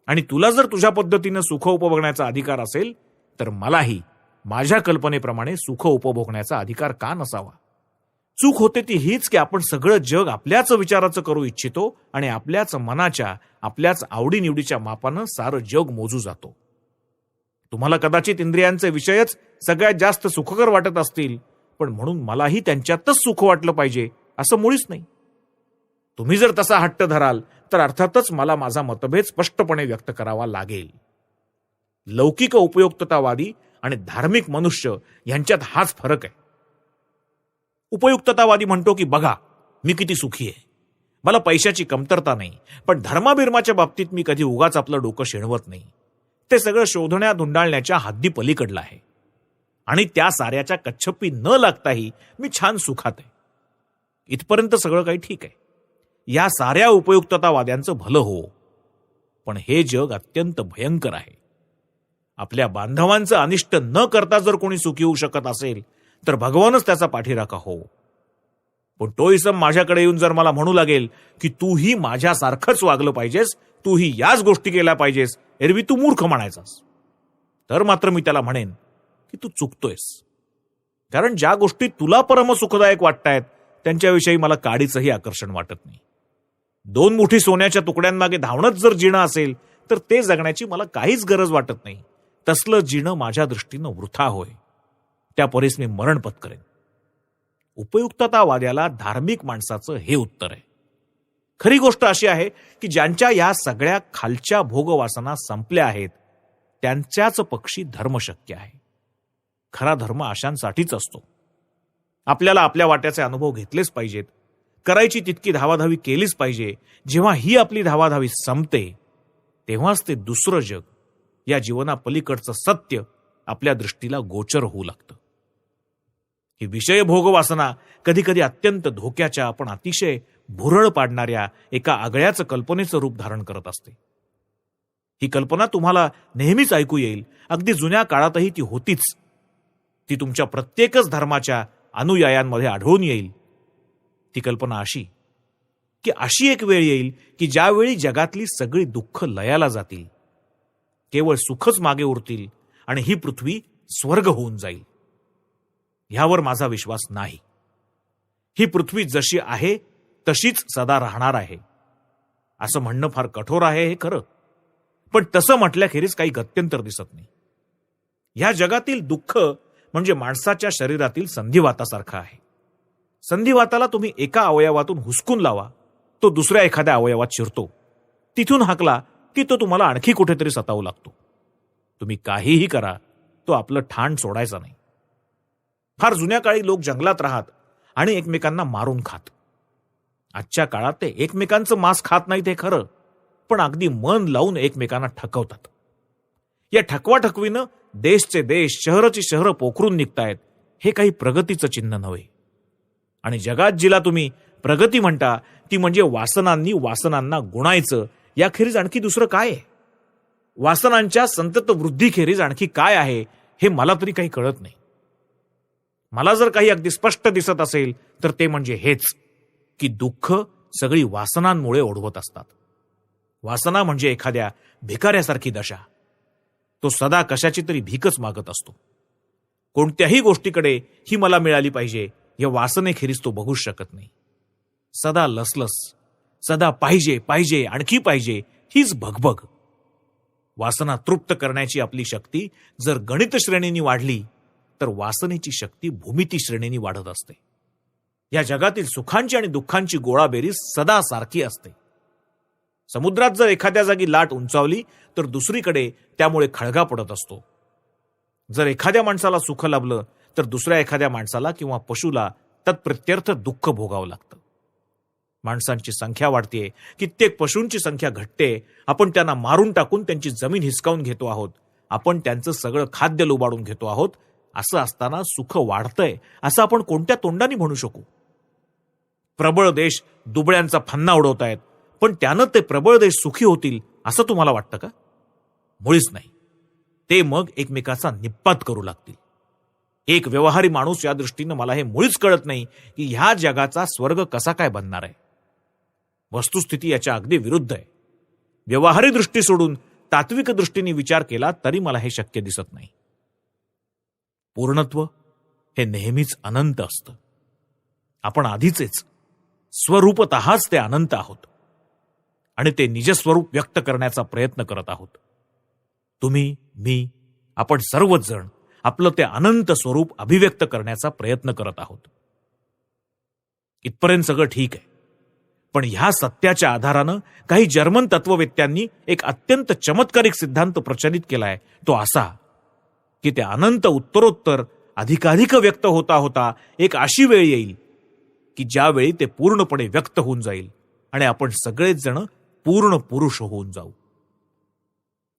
आणि तुला जर तुझ्या पद्धतीनं सुख उपभोगण्याचा अधिकार असेल तर मलाही माझ्या कल्पनेप्रमाणे सुख उपभोगण्याचा अधिकार का नसावा? चूक होते ती हीच की आपण सगळं जग आपल्याच विचाराचं करू इच्छितो आणि आपल्याच मनाच्या, आपल्याच आवडीनिवडीच्या मापानं सारं जग मोजू जातो. तुम्हाला कदाचित इंद्रियांचे विषयच सगळ्यात जास्त सुखकर वाटत असतील, पण म्हणून मलाही त्यांच्यातच सुख वाटलं पाहिजे असं मुळीच नाही. तुम्ही जर तसा हट्ट धराल तर अर्थातच मला माझा मतभेद स्पष्टपणे व्यक्त करावा लागेल. लौकिक उपयुक्ततावादी आणि धार्मिक मनुष्य यांच्यात हाच फरक आहे. उपयुक्ततावादी म्हणतो की बघा मी किती सुखी आहे, मला पैशाची कमतरता नाही, पण धर्माबिर्माच्या बाबतीत मी कधी उगाच आपलं डोकं शेणवत नाही. ते सगळं शोधण्या धुंडाळण्याच्या हद्दी पलीकडलं आहे आणि त्या साऱ्याच्या कच्छपी न लागताही मी छान सुखात आहे. इथपर्यंत सगळं काही ठीक आहे. या साऱ्या उपयुक्ततावाद्यांचं भलं हो, पण हे जग अत्यंत भयंकर आहे. आपल्या बांधवांचं अनिष्ट न करता जर कोणी सुखी होऊ शकत असेल तर भगवानच त्याचा पाठीराखा हो. पण तो इसम माझ्याकडे येऊन जर मला म्हणू लागेल की तूही माझ्यासारखंच वागलं पाहिजेस, तूही याच गोष्टी केल्या पाहिजेस, एरवी तू मूर्ख म्हणायचास, तर मात्र मी त्याला म्हणेन की तू चुकतोयस. कारण ज्या गोष्टी तुला परम सुखदायक वाटतायत त्यांच्याविषयी मला काडीचंही आकर्षण वाटत नाही. 2 मुठी सोन्याच्या तुकड्यांमागे धावणंच जर जिणं असेल तर ते जगण्याची मला काहीच गरज वाटत नाही. तसलं जिणं माझ्या दृष्टीनं वृथा होय. त्या परीस मी मरण पत्करेन. उपयुक्ततावाद्याला धार्मिक माणसाचं हे उत्तर आहे. खरी गोष्ट अशी आहे की ज्यांच्या या सगळ्या खालच्या भोगवासना संपल्या आहेत त्यांच्याच पक्षी धर्म शक्य आहे. खरा धर्म अशांसाठीच असतो. आपल्याला आपल्या वाट्याचे अनुभव घेतलेच पाहिजेत. करायची तितकी धावाधावी केलीच पाहिजे. जेव्हा ही आपली धावाधावी संपते तेव्हाच ते दुसरं जग, या जीवनापलीकडचं सत्य आपल्या दृष्टीला गोचर होऊ लागतं. ही विषय भोगवासना कधी कधी अत्यंत धोक्याच्या पण अतिशय भुरळ पाडणाऱ्या एका आगळ्याच कल्पनेचं रूप धारण करत असते. ही कल्पना तुम्हाला नेहमीच ऐकू येईल. अगदी जुन्या काळातही ती होतीच. ती तुमच्या प्रत्येकच धर्माच्या अनुयायांमध्ये आढळून येईल. ती कल्पना अशी की अशी एक वेळ येईल की ज्यावेळी जगातली सगळी दुःख लयाला जातील, केवळ सुखच मागे उरतील आणि ही पृथ्वी स्वर्ग होऊन जाईल. ह्यावर माझा विश्वास नाही. ही पृथ्वी जशी आहे तशीच सदा राहणार आहे असं म्हणणं फार कठोर आहे हे खरं, पण तसं म्हटल्याखेरीज काही गत्यंतर दिसत नाही. ह्या जगातील दुःख म्हणजे माणसाच्या शरीरातील संधिवातासारखं आहे. संधिवाताला तुम्ही एका अवयवातून हुसकून लावा, तो दुसऱ्या एखाद्या अवयवात शिरतो. तिथून हाकला की तो तुम्हाला आणखी कुठेतरी सतावू लागतो. तुम्ही काहीही करा, तो आपलं ठाण सोडायचा नाही. फार जुन्या काळी लोक जंगलात राहत आणि एकमेकांना मारून खात. आजच्या काळात ते एकमेकांचं मांस खात नाहीत हे खरं, पण अगदी मन लावून एकमेकांना ठकवतात. या ठकवाठकवीनं देशचे देश, शहराची शहरं पोखरून निघतायत. हे काही प्रगतीचं चिन्ह नव्हे. आणि जगात जिला तुम्ही प्रगती म्हणता ती म्हणजे वासनांनी वासनांना गुणायचं, याखेरीज आणखी दुसरं काय आहे? वासनांच्या संतत वृद्धीखेरीज आणखी काय आहे हे मला तरी काही कळत नाही. मला जर काही अगदी स्पष्ट दिसत असेल तर ते म्हणजे हेच की दुःख सगळी वासनांमुळे ओढवत असतात. वासना म्हणजे एखाद्या भिकाऱ्यासारखी दशा. तो सदा कशाची तरी भीकच मागत असतो. कोणत्याही गोष्टीकडे ही मला मिळाली पाहिजे या वासनेखेरीज तो बघूच शकत नाही. सदा लसलस, सदा पाहिजे पाहिजे आणखी पाहिजे हीच भगभग. वासना तृप्त करण्याची आपली शक्ती जर गणित श्रेणींनी वाढली तर वासनेची शक्ती भूमिती श्रेणींनी वाढत असते. या जगातील सुखांची आणि दुःखांची गोळाबेरीज सदा सारखी असते. समुद्रात जर एखाद्या जागी लाट उंचावली तर दुसरीकडे त्यामुळे खळगा पडत असतो. जर एखाद्या माणसाला सुख लाभलं तर दुसऱ्या एखाद्या माणसाला किंवा पशुला तत्प्रत्यर्थ दुःख भोगावं लागतं. माणसांची संख्या वाढतेय, कित्येक पशूंची संख्या घटते. आपण त्यांना मारून टाकून त्यांची जमीन हिसकावून घेतो आहोत. आपण त्यांचं सगळं खाद्य लुबाडून घेतो आहोत. असं असताना सुख वाढतंय असं आपण कोणत्या तोंडाने म्हणू शकू? प्रबळ देश दुबळ्यांचा फन्ना उडवतायत, पण त्यानं ते प्रबळ देश सुखी होतील असं तुम्हाला वाटतं का? मुळीच नाही. ते मग एकमेकाचा निप्पात करू लागतील. एक व्यवहारी माणूस या दृष्टीनं मला हे मुळीच कळत नाही की ह्या जगाचा स्वर्ग कसा काय बनणार आहे. वस्तुस्थिती याच्या अगदी विरुद्ध आहे. व्यवहारी दृष्टी सोडून तात्विक दृष्टीने विचार केला तरी मला हे शक्य दिसत नाही. पूर्णत्व हे नेहमीच अनंत असतं. आपण आधीचेच स्वरूपतःच ते अनंत आहोत आणि ते निजस्वरूप व्यक्त करण्याचा प्रयत्न करत आहोत. तुम्ही, मी, आपण सर्वच जण आपलं ते अनंत स्वरूप अभिव्यक्त करण्याचा प्रयत्न करत आहोत. इथपर्यंत सगळं ठीक आहे. पण ह्या सत्याच्या आधारानं काही जर्मन तत्ववेत्यांनी एक अत्यंत चमत्कारिक सिद्धांत प्रचलित केलाय. तो असा की ते अनंत उत्तरोत्तर अधिकाधिक व्यक्त होता होता एक अशी वेळ येईल की ज्यावेळी ते पूर्णपणे व्यक्त होऊन जाईल आणि आपण सगळेच जण पूर्ण पुरुष होऊन जाऊ.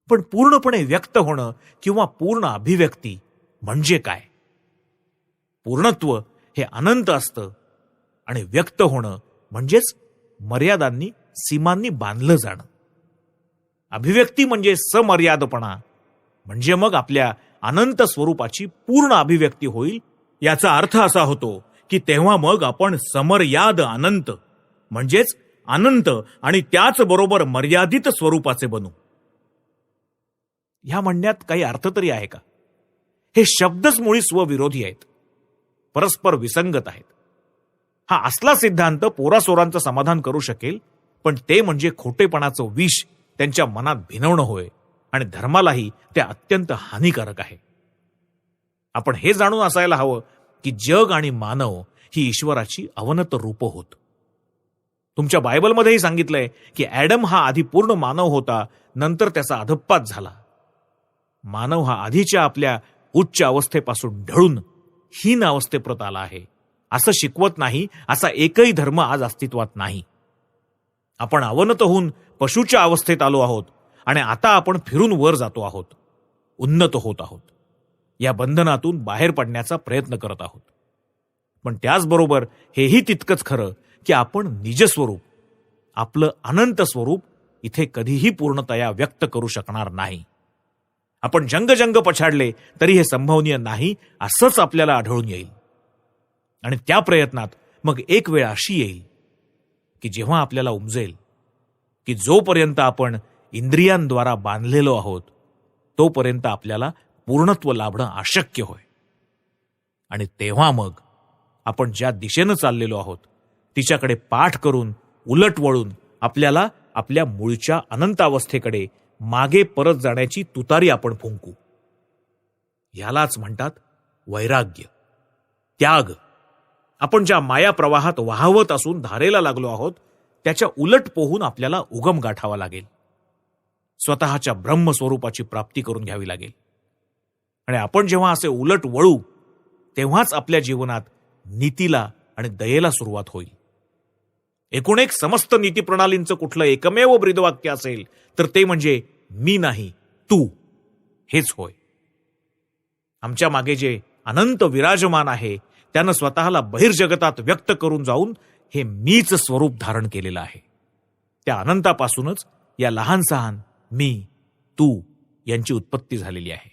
पण पूर्णपणे व्यक्त होणं किंवा पूर्ण अभिव्यक्ती म्हणजे काय? पूर्णत्व हे अनंत असतं आणि व्यक्त होणं म्हणजेच मर्यादांनी, सीमांनी बांधलं जाणं. अभिव्यक्ती म्हणजे समर्यादपणा, म्हणजे मग आपल्या अनंत स्वरूपाची पूर्ण अभिव्यक्ती होईल. याचा अर्थ असा होतो की तेव्हा मग आपण समर्याद अनंत म्हणजेच अनंत आणि त्याचबरोबर मर्यादित स्वरूपाचे बनू. ह्या म्हणण्यात काही अर्थ तरी आहे का? हे शब्दच मुळी स्वविरोधी आहेत, परस्पर विसंगत आहेत. हा असला सिद्धांत पोरासोरांचं समाधान करू शकेल, पण ते म्हणजे खोटेपणाचं विष त्यांच्या मनात भिनवणं होय आणि धर्मालाही ते अत्यंत हानिकारक आहे. आपण हे जाणून असायला हवं की जग आणि मानव ही ईश्वराची अवनत रूप होत. तुमच्या बायबलमध्येही सांगितलंय की ॲडम हा आधी पूर्ण मानव होता, नंतर त्याचा अधप्पात झाला. मानव हा आधीच्या आपल्या उच्च अवस्थेपासून ढळून हीन अवस्थेप्रत आला आहे असं शिकवत नाही असा एकही धर्म आज अस्तित्वात नाही. आपण अवनत होऊन पशूच्या अवस्थेत आलो आहोत आणि आता आपण फिरून वर जातो आहोत, उन्नत होत आहोत, या बंधनातून बाहेर पडण्याचा प्रयत्न करत आहोत. पण त्याचबरोबर हेही तितकंच खरं की आपण निजस्वरूप, आपलं अनंत स्वरूप इथे कधीही पूर्णतया व्यक्त करू शकणार नाही. आपण जंग पछाडले तरी हे संभवनीय नाही असंच आपल्याला आढळून येईल. आणि त्या प्रयत्नात मग एक वेळ अशी येईल की जेव्हा आपल्याला उमजेल की जोपर्यंत आपण इंद्रियांद्वारा बांधलेलो आहोत तोपर्यंत आपल्याला पूर्णत्व लाभणं अशक्य होय. आणि तेव्हा मग आपण ज्या दिशेनं चाललेलो आहोत तिच्याकडे पाठ करून उलट वळून आपल्याला आपल्या मूळच्या अनंतावस्थेकडे मागे परत जाण्याची तुतारी आपण फुंकू. यालाच म्हणतात वैराग्य, त्याग. आपण ज्या माया प्रवाहात वाहवत असून धारेला लागलो आहोत त्याच्या उलट पोहून आपल्याला उगम गाठावा लागेल. स्वतःच्या ब्रह्मस्वरूपाची प्राप्ती करून घ्यावी लागेल. आणि आपण जेव्हा असे उलट वळू तेव्हाच आपल्या जीवनात नीतीला आणि दयेला सुरुवात होईल. एकूण एक समस्त नीतीप्रणालींचं कुठलं एकमेव ब्रीदवाक्य असेल तर ते म्हणजे मी नाही तू हेच होय. आमच्या मागे जे अनंत विराजमान आहे त्यानं स्वतःला बहिर्जगतात व्यक्त करून जाऊन हे मीच स्वरूप धारण केलेलं आहे. त्या अनंतापासूनच या लहान सहान मी तू यांची उत्पत्ती झालेली आहे.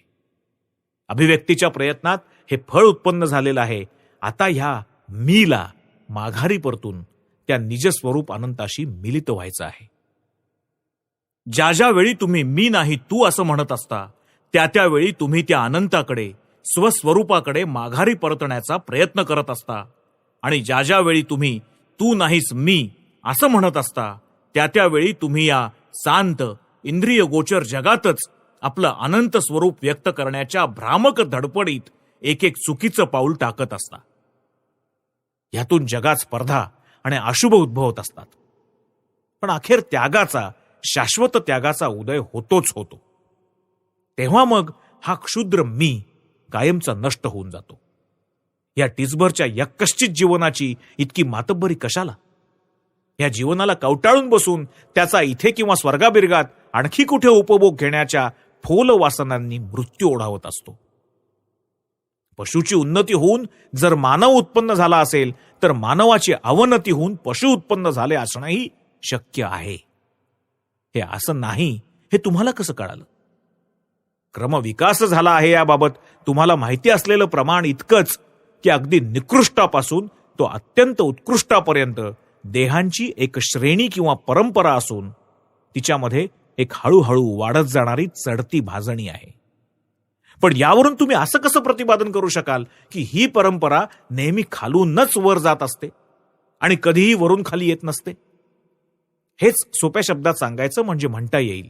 अभिव्यक्तीच्या प्रयत्नात हे फळ उत्पन्न झालेलं आहे. आता ह्या मीला माघारी परतून त्या निजस्वरूप अनंताशी मिलित व्हायचं आहे. ज्या ज्या वेळी तुम्ही मी नाही तू असं म्हणत असता त्या त्यावेळी तुम्ही त्या अनंताकडे, स्वस्वरूपाकडे माघारी परतण्याचा प्रयत्न करत असता. आणि ज्या ज्या वेळी तुम्ही तू नाहीस मी असं म्हणत असता त्या त्यावेळी तुम्ही या शांत इंद्रिय गोचर जगातच आपलं अनंत स्वरूप व्यक्त करण्याच्या भ्रामक धडपडीत एक एक चुकीचं पाऊल टाकत असता. ह्यातून जगात स्पर्धा आणि अशुभ उद्भवत असतात. पण अखेर त्यागाचा, शाश्वत त्यागाचा उदय होतोच होतो. तेव्हा मग हा क्षुद्र मी कायमचा नष्ट होऊन जातो. या टिचभरच्या यक्कश्चित जीवनाची इतकी मातब्बरी कशाला? या जीवनाला कवटाळून बसून त्याचा इथे किंवा स्वर्गाबिर्गात आणखी कुठे उपभोग घेण्याच्या फोल वासनांनी मृत्यू ओढावत असतो. पशुची उन्नती होऊन जर मानव उत्पन्न झाला असेल तर मानवाची अवनती होऊन पशु उत्पन्न झाले असणंही शक्य आहे. हे असं नाही हे तुम्हाला कसं कळालं? क्रमविकास झाला आहे याबाबत तुम्हाला माहिती असलेलं प्रमाण इतकंच की अगदी निकृष्टापासून तो अत्यंत उत्कृष्टापर्यंत देहांची एक श्रेणी किंवा परंपरा असून तिच्यामध्ये एक हळूहळू वाढत जाणारी चढती भाजणी आहे. पण यावरून तुम्ही असं कसं प्रतिपादन करू शकाल की ही परंपरा नेहमी खालूनच वर जात असते आणि कधीही वरून खाली येत नसते? हेच सोप्या शब्दात सांगायचं म्हणजे म्हणता येईल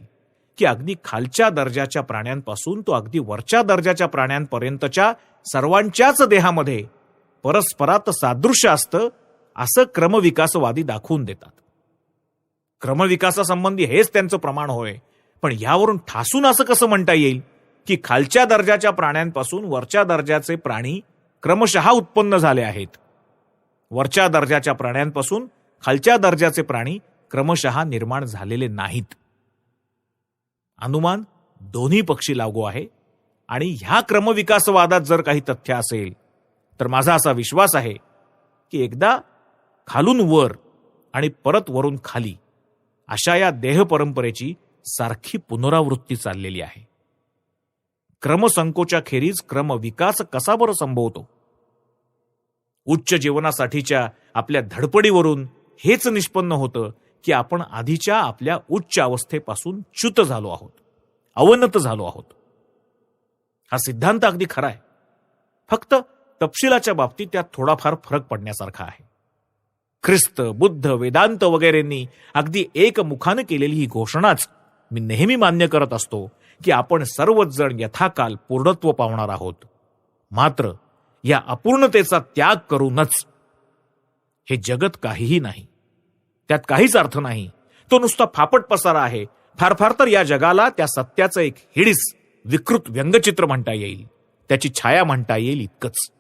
की अगदी खालच्या दर्जाच्या प्राण्यांपासून तो अगदी वरच्या दर्जाच्या प्राण्यांपर्यंतच्या सर्वांच्याच देहामध्ये परस्परात सादृश्य असतं, असं क्रमविकासवादी दाखवून देतात. क्रमविकासासंबंधी हेच त्यांचं प्रमाण होय. पण यावरून ठासून असं कसं म्हणता येईल की खालच्या दर्जाच्या प्राण्यांपासून वरच्या दर्जाचे प्राणी क्रमशः उत्पन्न झाले आहेत, वरच्या दर्जाच्या प्राण्यांपासून खालच्या दर्जाचे प्राणी क्रमशः निर्माण झालेले नाहीत? अनुमान दोन्ही पक्षी लागू आहे. आणि ह्या क्रमविकासवादात जर काही तथ्य असेल तर माझा असा विश्वास आहे की एकदा खालून वर आणि परत वरून खाली अशा या देह परंपरेची सारखी पुनरावृत्ती चाललेली आहे. क्रमसंकोचाखेरीज क्रमविकास कसा बरं संभवतो? उच्च जीवनासाठीच्या आपल्या धडपडीवरून हेच निष्पन्न होतं की आपण आधीच्या आपल्या उच्च अवस्थेपासून च्युत झालो आहोत, अवनत झालो आहोत. हा सिद्धांत अगदी खरा आहे. फक्त तपशिलाच्या बाबतीत त्यात थोडाफार फरक पडण्यासारखा आहे. ख्रिस्त, बुद्ध, वेदांत वगैरेंनी अगदी एकमुखानं केलेली ही घोषणाच मी नेहमी मान्य करत असतो की आपण सर्वच जण यथाकाल पूर्णत्व पावणार आहोत. मात्र या अपूर्णतेचा त्याग करूनच. हे जगत काहीही नाही, त्यात काहीच अर्थ नाही, तो नुसता फापट पसारा आहे. फार फार तर या जगाला त्या सत्याचं एक हिडीस विकृत व्यंगचित्र म्हणता येईल, त्याची छाया म्हणता येईल, इतकंच.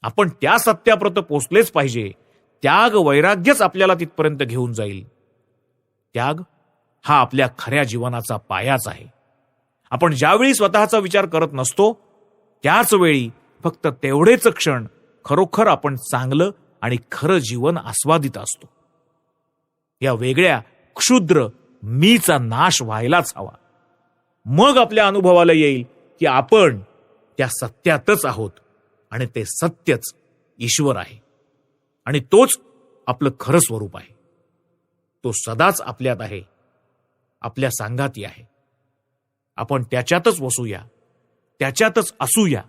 आपण त्या सत्याप्रत पोचलेच पाहिजे. त्याग वैराग्यच आपल्याला तिथपर्यंत घेऊन जाईल. त्याग हा आपल्या खऱ्या जीवनाचा पायाच आहे. आपण ज्यावेळी स्वतःचा विचार करत नसतो त्याच वेळी फक्त तेवढेच क्षण खरोखर आपण चांगलं आणि खरं जीवन आस्वादित असतो. या वेगळ्या क्षुद्र मीचा नाश व्हायलाच हवा. मग आपल्या अनुभवाला येईल की आपण त्या सत्यातच आहोत आणि ते सत्यच ईश्वर आहे आणि तोच आपलं खरं स्वरूप आहे. तो सदाच आपल्यात आहे, आपल्या सांगाती आहे. आपण त्याच्यातच वसूया, त्याच्यातच असूया.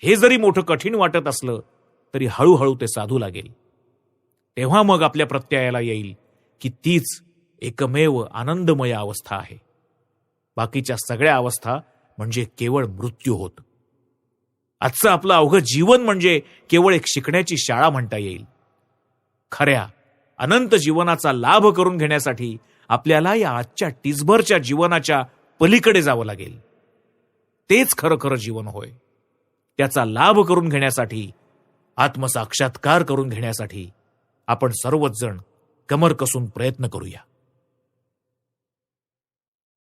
हे जरी मोठं कठीण वाटत असलं तरी हळूहळू ते साधू लागेल. तेव्हा मग आपल्या प्रत्ययाला येईल की तीच एकमेव आनंदमय अवस्था आहे. बाकीच्या सगळ्या अवस्था म्हणजे केवळ मृत्यू होत. आजचं आपलं अवघं जीवन म्हणजे केवळ एक शिकण्याची शाळा म्हणता येईल. खऱ्या अनंत जीवनाचा लाभ करून घेण्यासाठी आपल्याला या आजच्या टिचभरच्या जीवनाच्या पलीकडे जावं लागेल. तेच खरं खरं जीवन होय. त्याचा लाभ करून घेण्यासाठी, आत्मसाक्षात्कार करून घेण्यासाठी आपण सर्वच जण कमर कसून प्रयत्न करूया.